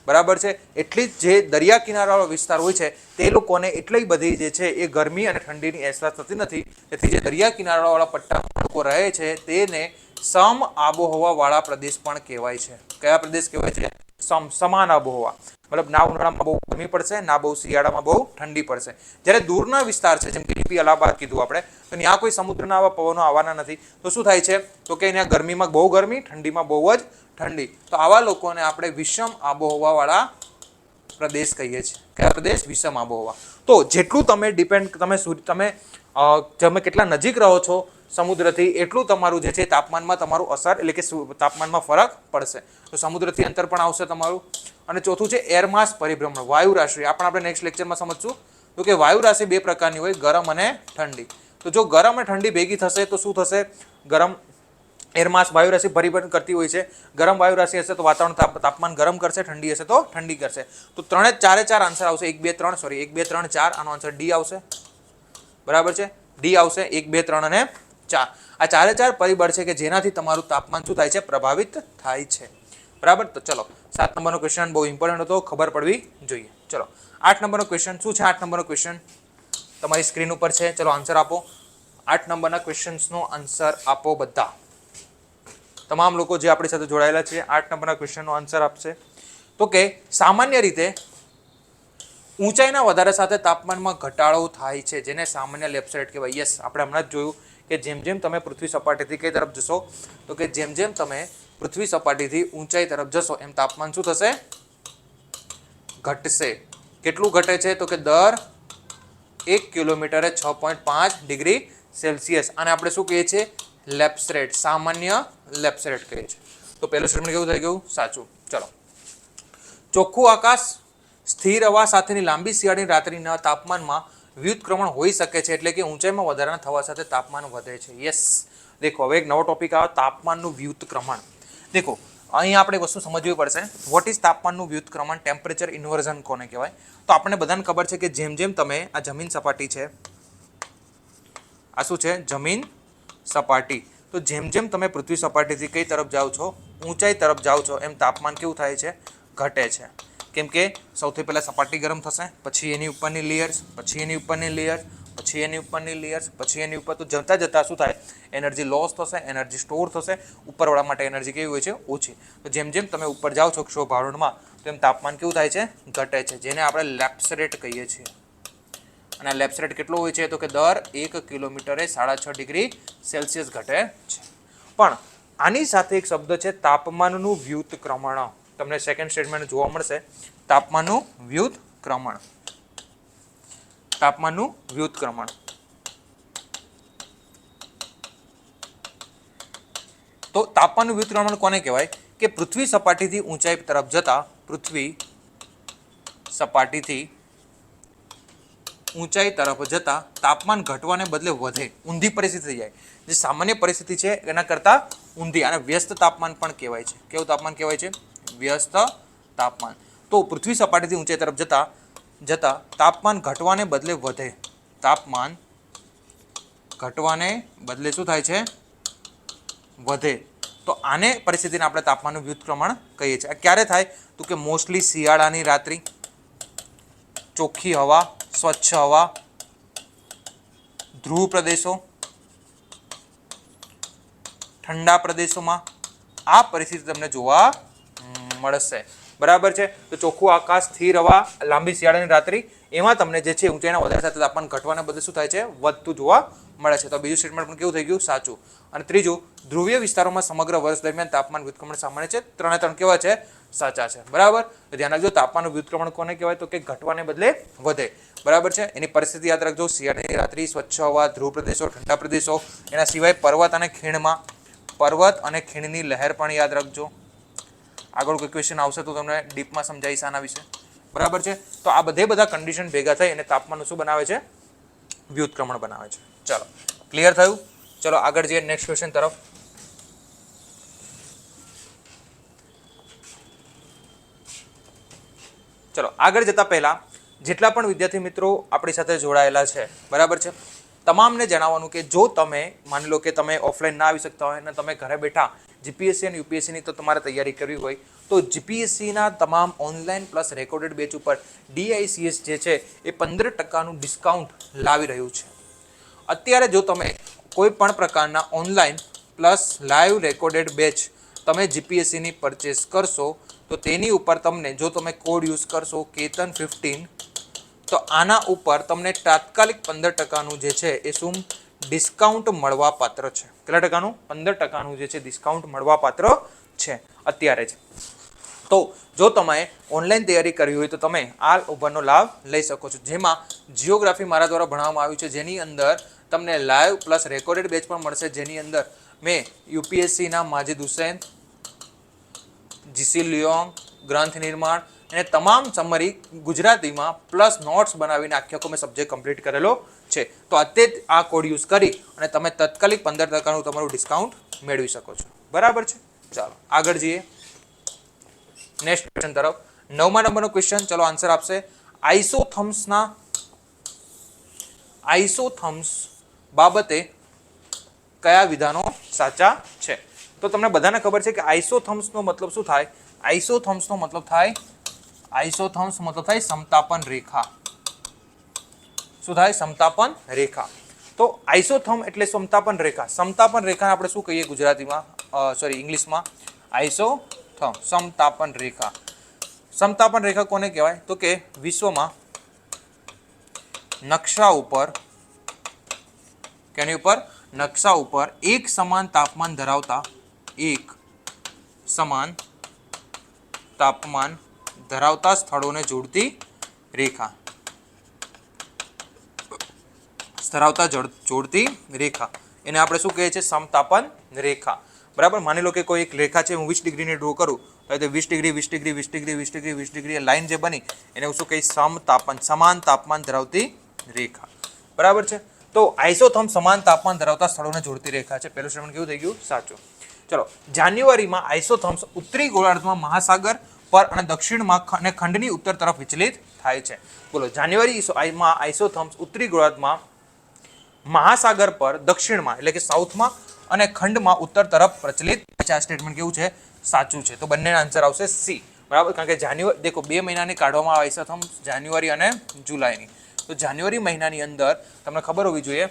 S1: બરાબર છે. એટલી જ જે દરિયા કિનારાવાળો વિસ્તાર હોય છે તે લોકોને એટલી બધી જે છે એ ગરમી અને ઠંડીની અહેસાસ થતી નથી. તેથી જે દરિયા કિનારાવાળા પટ્ટામાં લોકો રહે છે તેને સમ આબોહવાવાળા પ્રદેશ પણ કહેવાય છે. કયા પ્રદેશ કહેવાય છે, સમાન આબોહવા. મતલબ ના ઉનાળામાં બહુ ગરમી પડશે, ના બહુ શિયાળામાં બહુ ઠંડી પડશે. જ્યારે દૂરના વિસ્તાર છે, જેમ કે યુપી અલ્હાબાદ કીધું આપણે, તો ત્યાં કોઈ સમુદ્રના આવા પવનો આવવાના નથી. તો શું થાય છે, તો કે ત્યાં ગરમીમાં બહુ ગરમી, ઠંડીમાં બહુ જ ઠંડી. તો આવા લોકોને આપણે વિષમ આબોહવાવાળા પ્રદેશ કહીએ છીએ. કયા પ્રદેશ, વિષમ આબોહવા. તો જેટલું તમે તમે કેટલા નજીક રહો છો સમુદ્રથી, એટલું તમારું જે છે તાપમાનમાં તમારું અસર, એટલે કે તાપમાનમાં ફરક પડશે. તો સમુદ્રથી અંતર પણ આવશે તમારું. અને ચોથું છે એર માસ પરિભ્રમણ, વાયુ રાશિ. આ પણ આપણે નેક્સ્ટ લેક્ચરમાં સમજશું. તો કે વાયુ રાશિ બે પ્રકારની હોય, ગરમ અને ઠંડી. તો જો ગરમ અને ઠંડી ભેગી થશે તો શું થશે, ગરમ એર માસ વાયુ રાશિ પરિભ્રમણ કરતી હોય છે. ગરમ વાયુ રાશિ હશે તો વાતાવરણ તાપમાન ગરમ કરશે, ઠંડી હશે તો ઠંડી કરશે. તો ચારે ચાર આન્સર આવશે. 1 2 3 સોરી 1 2 3 4. આનો આન્સર ડી આવશે. બરાબર છે. ડી આવશે. 1 2 3 અને 4. આ ચારે ચાર પરિબળ છે કે જેનાથી તમારું તાપમાન શું થાય છે, પ્રભાવિત થાય છે. બરાબર. તો ચલો 7 નંબરનો ક્વેશ્ચન બહુ ઇમ્પોર્ટન્ટ હતો, ખબર પડવી જોઈએ. ચલો 8 નંબરનો ક્વેશ્ચન શું છે, 8 નંબરનો ક્વેશ્ચન તમારી સ્ક્રીન ઉપર છે. ચલો આન્સર આપો. 8 નંબરના ક્વેશ્ચન્સનો આન્સર આપો બધા. તમામ લોકો જે આપણી સાથે જોડાયેલા છે 8 નંબરના ક્વેશ્ચનનો આન્સર આપશે. તો કે સામાન્ય રીતે ઊંચાઈના વધારા સાથે તાપમાનમાં ઘટાડો થાય છે, જેને સામાન્ય લેપ્સ રેટ કહેવાય. યસ, આપણે હમણાં જ જોયું કે જેમ જેમ તમે પૃથ્વી સપાટીથી કઈ તરફ જશો, તો કે જેમ જેમ તમે પૃથ્વી સપાટીથી ઊંચાઈ તરફ જશો એમ તાપમાન શું થશે, ઘટશે. કેટલું ઘટે છે, તો કે દર 1 કિલોમીટરે 6.5 ડિગ્રી સેલ્સિયસ. અને આપણે શું કહીએ છીએ, લેપ્સ રેટ, સામાન્ય લેપ્સ રેટ કહીએ છીએ. તો પહેલું સ્ટેટમેન્ટ કેવું થઈ ગયું, સાચું. ચલો, ચોખ્ખું આકાશ, સ્થિર હવા સાથેની લાંબી શિયાળાની રાત્રિના તાપમાનમાં વ્યુત્ક્રમણ હોઈ શકે છે, એટલે કે ઊંચાઈમાં વધારા થવા સાથે તાપમાન વધે છે. યસ, દેખો હવે એક નવો ટોપિક આવે, તાપમાનનું વ્યુત્ક્રમણ. દેખો અહીં આપણે વસ્તુ સમજવી પડશે. વોટ ઇઝ તાપમાનનું વ્યુત્ક્રમણ? ટેમ્પરેચર ઇન્વર્ઝન કોને કહેવાય? તો આપણને બધાને ખબર છે કે જેમ જેમ તમે આ જમીન સપાટી છે, આ શું છે? જમીન સપાટી. તો જેમ જેમ તમે પૃથ્વી સપાટીથી કઈ તરફ જાઓ છો? ઊંચાઈ તરફ જાઓ છો, એમ તાપમાન કેવું થાય છે? ઘટે છે. કેમ કે સૌથી પહેલા સપાટી ગરમ થશે, પછી એની ઉપરની લેયર્સ, પછી એની ઉપરની લેયર્સ, પછી એની ઉપરની લેયર્સ, પછી એની ઉપર, તો જતા જતા શું થાય? એનર્જી લોસ થશે, એનર્જી સ્ટોર થશે. ઉપરવાળા માટે એનર્જી કેવી હોય છે? ઓછી. તો જેમ જેમ તમે ઉપર જાઓ છો ક્ષોભાવરણમાં, તો એમ તાપમાન કેવું થાય છે? ઘટે છે, જેને આપણે લેપ્સ રેટ કહીએ છીએ. અને આ લેપ્સ રેટ કેટલો હોય છે? તો કે દર 1 કિલોમીટરે 6.5 ડિગ્રી સેલ્સિયસ ઘટે છે. પણ આની સાથે એક શબ્દ છે તાપમાનનું વ્યુત્ક્રમણ. તમને સેકન્ડ સ્ટેટમેન્ટ જોવા મળશે, તાપમાનનું વ્યુત્ક્રમણ. તાપમાનનું વ્યુત્ક્રમણ. તો તાપમાનનું વ્યુત્ક્રમણ કોને કહેવાય? કે પૃથ્વી સપાટીથી ઊંચાઈ તરફ જતા, પૃથ્વી સપાટીથી ઊંચાઈ તરફ જતા તાપમાન ઘટવાને બદલે વધે, ઊંધી પરિસ્થિતિ થઈ જાય. જે સામાન્ય પરિસ્થિતિ છે એના કરતાં ઊંધી, અને વ્યસ્ત તાપમાન પણ કહેવાય છે. કેવું તાપમાન કહેવાય છે? વ્યસ્ત તાપમાન. તો પૃથ્વી સપાટીથી ઊંચાઈ તરફ જતા તાપમાન ઘટવાને બદલે વધે. તાપમાન ઘટવાને બદલે શું થાય છે? વધે. તો આને પરિસ્થિતિને આપણે તાપમાનનું વ્યુત્ક્રમણ કહીએ છીએ. આ ક્યારે થાય? તો કે મોસ્ટલી શિયાળાની રાત્રિ, ચોખ્ખી હવા, સ્વચ્છ હવા, ધ્રુવ પ્રદેશો, ઠંડા પ્રદેશોમાં આ પરિસ્થિતિ તમને જોવા મળશે. બરાબર છે? તો ચોખ્ખું આકાશ, સ્થિર હવા, લાંબી શિયાળાની રાત્રિ, એમાં તમને જે છે ઊંચાઈના વધારા સાથે તાપમાન ઘટવાના બદલે શું થાય છે? વધતું જોવા મળે છે. તો બીજું સ્ટેટમેન્ટ પણ કેવું થઈ ગયું? સાચું. અને ત્રીજું, ધ્રુવીય વિસ્તારોમાં સમગ્ર વર્ષ દરમિયાન તાપમાન વ્યુત્ક્રમણ સામાન્ય છે. 3 કેવા છે? સાચા છે. બરાબર? તો ધ્યાન રાખજો, તાપમાનનું વ્યુત્ક્રમણ કોને કહેવાય? તો કે ઘટવાને બદલે વધે. બરાબર છે? એની પરિસ્થિતિ યાદ રાખજો, શિયાળાની રાત્રિ, સ્વચ્છ હવા, ધ્રુવ પ્રદેશો, ઠંડા પ્રદેશો. એના સિવાય પર્વત અને ખીણમાં, પર્વત અને ખીણની લહેર પણ યાદ રાખજો. આગળ કોઈ ક્વેશ્ચન આવશે તો તમને ડીપમાં સમજાવીશ આના વિશે. બરાબર છે? તો આ બધા કન્ડિશન ભેગા થઈ અને તાપમાનનું શું બનાવે છે? વ્યુત્ક્રમણ બનાવે છે. ચાલો, ક્લિયર થયું? ચલો આગળ જઈએ નેક્સ્ટ ક્વેશ્ચન તરફ. ચલો આગળ જતા પહેલા જેટલા પણ વિદ્યાર્થી મિત્રો આપણી સાથે જોડાયેલા છે, બરાબર છે, તમામને જણાવવાનું કે જો તમે માની લો કે તમે ઓફલાઈન ના આવી શકતા હોય અને તમે ઘરે બેઠા જીપીએસસી અને યુપીએસસીની તો તમારે તૈયારી કરવી હોય, તો જીપીએસસીના તમામ ઓનલાઈન પ્લસ રેકોર્ડેડ બેચ ઉપર DICS જે છે એ 15% ડિસ્કાઉન્ટ લાવી રહ્યું છે. અત્યારે જો તમે કોઈ પણ પ્રકારના online plus live recorded batch તમે જીપીએસસીની પરચેસ કરશો તો તેની ઉપર તમને, જો તમે કોડ યુઝ કરશો KETAN15, તો આના ઉપર તમને તાત્કાલિક 15%નું જે છે એ શું ડિસ્કાઉન્ટ મળવા પાત્ર છે. કેટલા ટકાનું? 15%નું જે છે ડિસ્કાઉન્ટ મળવા પાત્ર છે અત્યારે જ. તો જો તમે ઓનલાઈન તૈયારી કરવી હોય તો તમે આ ઓફરનો લાભ લઈ શકો છો, જેમાં જિયોગ્રાફી મારા દ્વારા ભણાવવામાં આવ્યું છે, જેની અંદર તમને લાઈવ પ્લસ રેકોર્ડેડ બેચ પણ મળશે, જેની અંદર મેં યુપીએસસીના માજીદ હુસૈન, જીસી લિયોંગ, ગ્રંથ નિર્માણ અને તમામ સમરી ગુજરાતીમાં પ્લસ નોટ્સ બનાવીને આખો મેં સબ્જેક્ટ કમ્પ્લીટ કરેલો છે. તો અત્યારે જ આ કોડ યુઝ કરી અને તમે તાત્કાલિક 15%નું તમારું ડિસ્કાઉન્ટ મેળવી શકો છો. બરાબર છે? ચાલો આગળ જઈએ નેક્સ્ટ ક્વેશ્ચન તરફ. 9મા નંબરનો ક્વેશ્ચન, ચલો આન્સર આપશે. આઇસોથર્મ્સ બાબતે કયા વિધાનો સાચા છે? તો તમને બધાને ખબર છે કે આઇસોથર્મ્સનો મતલબ શું થાય? આઇસોથર્મ્સનો મતલબ થાય સમતાપન રેખા. શું થાય? સમતાપન રેખા. તો આઇસોથર્મ એટલે સમતાપન રેખા. સમતાપન રેખાને આપણે શું કહીએ ગુજરાતીમાં, ઇંગ્લિશમાં? આઇસોથર્મ, સમતાપન રેખા. સમતાપન રેખા કોને કહેવાય? તો કે વિશ્વમાં નકશા ઉપર, કેની ઉપર? નકશા ઉપર એક સમાન તાપમાન ધરાવતા, એક સમાન તાપમાન ધરાવતા સ્થળોને જોડતી રેખા. જોડતી રેખા એને આપણે શું કહીએ છીએ? સમતાપન રેખા. બરાબર? માની લો કે કોઈ એક રેખા છે, હું 20 ડિગ્રીની ડ્રો કરું તો 20 degree 20 degree 20 degree 20 degree 20 degree line જે બની એને હું શું કહીશ? સમતાપન, સમાન તાપમાન ધરાવતી રેખા, બરાબર છે. તો આઇસોથર્મ સમાન તાપમાન ધરાવતા સ્થળોને જોડતી રેખા છે. પહેલું સ્ટેટમેન્ટ કેવું થઈ ગયું? સાચું. ચલો, જાન્યુઆરીમાં આઇસોથર્મ્સ ઉત્તરી ગોળાર્ધમાં મહાસાગર પર અને દક્ષિણમાં અને ખંડની ઉત્તર તરફ વિચલિત થાય છે. બોલો, જાન્યુઆરીમાં આઇસોથર્મ્સ ઉત્તરી ગોળાર્ધમાં મહાસાગર પર દક્ષિણમાં એટલે કે સાઉથમાં અને ખંડમાં ઉત્તર તરફ પ્રચલિત થાય છે. આ સ્ટેટમેન્ટ કેવું છે? સાચું છે. તો બંનેનો આન્સર આવશે સી, બરાબર. કારણ કે જાન્યુઆરી દેખો 2 મહિનાની કાઢવામાં આવે આઇસોથર્મ્સ, જાન્યુઆરી અને જુલાઈની. તો જાન્યુઆરી મહિનાની અંદર તમને ખબર હોવી જોઈએ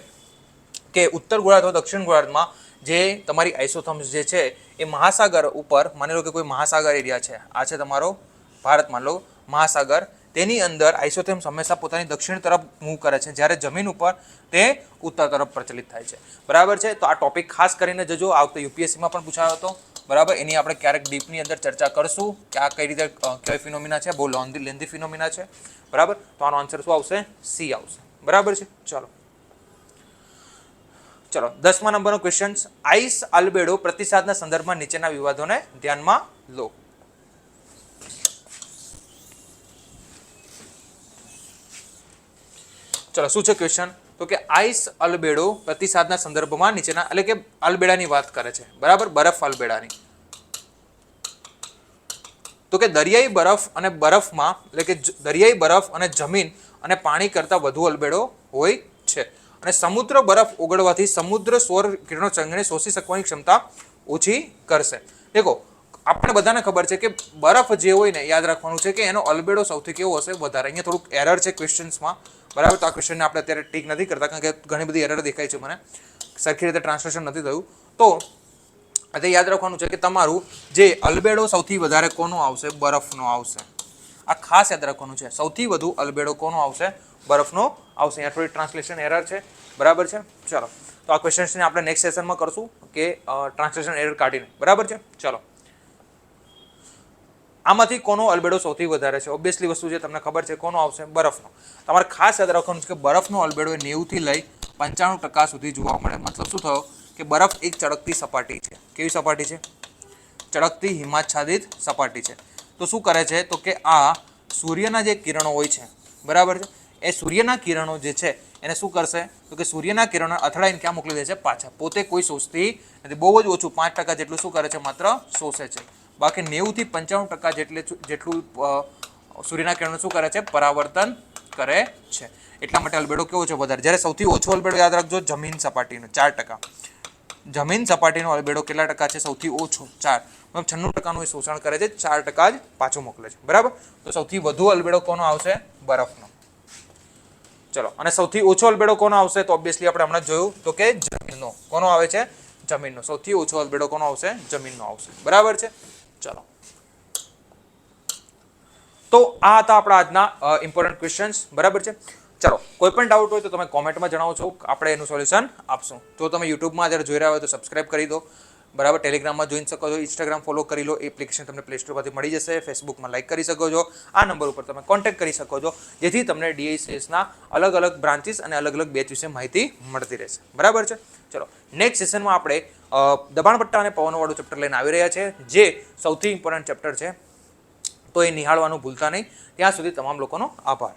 S1: કે ઉત્તર ગોળાર્ધ અથવા દક્ષિણ ગોળાર્ધમાં જે તમારી આઇસોથર્મ્સ જે છે એ મહાસાગર ઉપર, માની લો કે કોઈ મહાસાગર એરિયા છે, આ છે તમારો ભારત, માન લો મહાસાગર, તેની અંદર આઇસોથર્મ્સ હંમેશા પોતાની દક્ષિણ તરફ મૂવ કરે છે, જ્યારે જમીન ઉપર તે ઉત્તર તરફ પ્રચલિત થાય છે, બરાબર છે. તો આ ટોપિક ખાસ કરીને જજો, આ વખતે યુપીએસસીમાં પણ પૂછાયો હતો, બરાબર. એની આપણે ક્યારેક ડીપની અંદર ચર્ચા કરશું કે આ કઈ રીતે કઈ ફિનોમિના છે, બહુ લેન્ધી ફિનોમિના છે, બરાબર. તો આનો આન્સર શું આવશે? સી આવશે, બરાબર છે. ચલો 10મા નંબરનો ક્વેશ્ચન, આઈસ આલ્બેડો પ્રતિસાદના સંદર્ભમાં નીચેના વિવાદોને ધ્યાનમાં લો. ચલો, શું છે ક્વેશ્ચન? તો કે આઈસ અલ્બેડો પ્રતિસાદના સંદર્ભમાં નીચેના, એટલે કે અલ્બેડાની વાત કરે છે, બરાબર, બરફ અલ્બેડાની. તો કે દરિયાઈ બરફ અને બરફમાં, એટલે કે દરિયાઈ બરફ અને જમીન અને પાણી કરતા વધુ અલ્બેડો હોય છે, અને સમુદ્ર બરફ ઓગળવાથી સમુદ્ર સૌર કિરણોત્સર્ગને શોષી શકવાની ક્ષમતા ઓછી કરશે. દેખો, આપણે બધાને ખબર છે કે બરફ જે હોય ને, યાદ રાખવાનું છે કે એનો અલ્બેડો સૌથી કેવો હશે? વધારે. અહીંયા થોડુંક એરર છે ક્વેશ્ચન્સમાં, બરાબર. તો આ ક્વેશ્ચનને આપણે અત્યારે ટીક નથી કરતા કારણ કે ઘણી બધી એરર દેખાય છે મને, સરખી રીતે ટ્રાન્સલેશન નથી થયું. તો તે યાદ રાખવાનું છે કે તમારું જે અલ્બેડો સૌથી વધારે કોનો આવશે? બરફનો આવશે. આ ખાસ યાદ રાખવાનું છે, સૌથી વધુ અલ્બેડો કોનો આવશે? બરફનો આવશે. અહીંયા થોડી ટ્રાન્સલેશન એરર છે, બરાબર છે. ચલો, તો આ ક્વેશ્ચન્સને આપણે નેક્સ્ટ સેશનમાં કરશું કે ટ્રાન્સલેશન એરર કાઢીને, બરાબર છે. ચલો, આમાંથી કોનો અલ્બેડો સૌથી વધારે છે? ઓબ્વિયસલી વસ્તુ છે, તમને ખબર છે કોનો આવશે? બરફનો. તમારે ખાસ યાદ રાખવાનું છે કે બરફનો અલ્બેડો 90 થી લઈ 95% સુધી જોવા મળે. મતલબ શું થયો? કે બરફ એક ચળકતી સપાટી છે. કેવી સપાટી છે? ચળકતી હિમાચ્છાદિત સપાટી છે. તો શું કરે છે? તો કે આ સૂર્યના જે કિરણો હોય છે, બરાબર છે, એ સૂર્યના કિરણો જે છે એને શું કરશે? તો કે સૂર્યના કિરણો અથડાઈને ક્યાં મોકલી દે છે? પાછા. પોતે કોઈ શોષતી નથી, બહુ જ ઓછું, 5% જેટલું શું કરે છે? માત્ર શોષે છે. બાકી 90 થી 95% જેટલું સૂર્યના કિરણો શું કરે છે? પરાવર્તન કરે છે. એટલા માટે અલ્બેડો કેવો છે? વધારે. જ્યારે સૌથી ઓછો અલ્બેડો યાદ રાખજો, જમીન સપાટીનો 4%. જમીન સપાટીનો અલ્બેડો કેટલા ટકા છે? સૌથી ઓછો 4. મતલબ 96%નું એ શોષણ કરે છે, 4% જ પાછું મોકલે છે, બરાબર. તો સૌથી વધુ અલ્બેડો કોનો આવશે? બરફનો. ચલો, અને સૌથી ઓછો અલ્બેડો કોનો આવશે? તો ઓબ્વિયસલી આપણે હમણાં જોયું તો કે જમીનનો. કોનો આવે છે? જમીનનો. સૌથી ઓછો અલ્બેડો કોનો આવશે? જમીનનો આવશે, બરાબર છે. ચલો, તો આ હતા આપણા આજના ઇમ્પોર્ટન્ટ ક્વેશ્ચન્સ, બરાબર છે. ચલો, કોઈ પણ ડાઉટ હોય તો તમે કોમેન્ટમાં જણાવો છો, આપણે એનું સોલ્યુશન આપશું. જો તમે યુટ્યુબમાં જ્યારે જોઈ રહ્યા હોય તો સબસ્ક્રાઇબ કરી દો, બરાબર. ટેલિગ્રામમાં જોઈ શકો છો, ઇન્સ્ટાગ્રામ ફોલો કરી લો, એપ્લિકેશન તમને પ્લે સ્ટોર પરથી મળી જશે. ફેસબુકમાં લાઇક કરી શકો છો, આ નંબર ઉપર તમે કોન્ટેક્ટ કરી શકો છો, જેથી તમને DICSના અલગ અલગ બ્રાન્ચીસ અને અલગ અલગ બેચ વિશે માહિતી મળતી રહેશે, બરાબર છે. ચલો, નેક્સ્ટ સેશનમાં આપણે દબાણપટ્ટા અને પવનવાળું ચેપ્ટર લઈને આવી રહ્યા છે, જે સૌથી ઇમ્પોર્ટન્ટ ચેપ્ટર છે. તો એ નિહાળવાનું ભૂલતા નહીં. ત્યાં સુધી તમામ લોકોનો આભાર.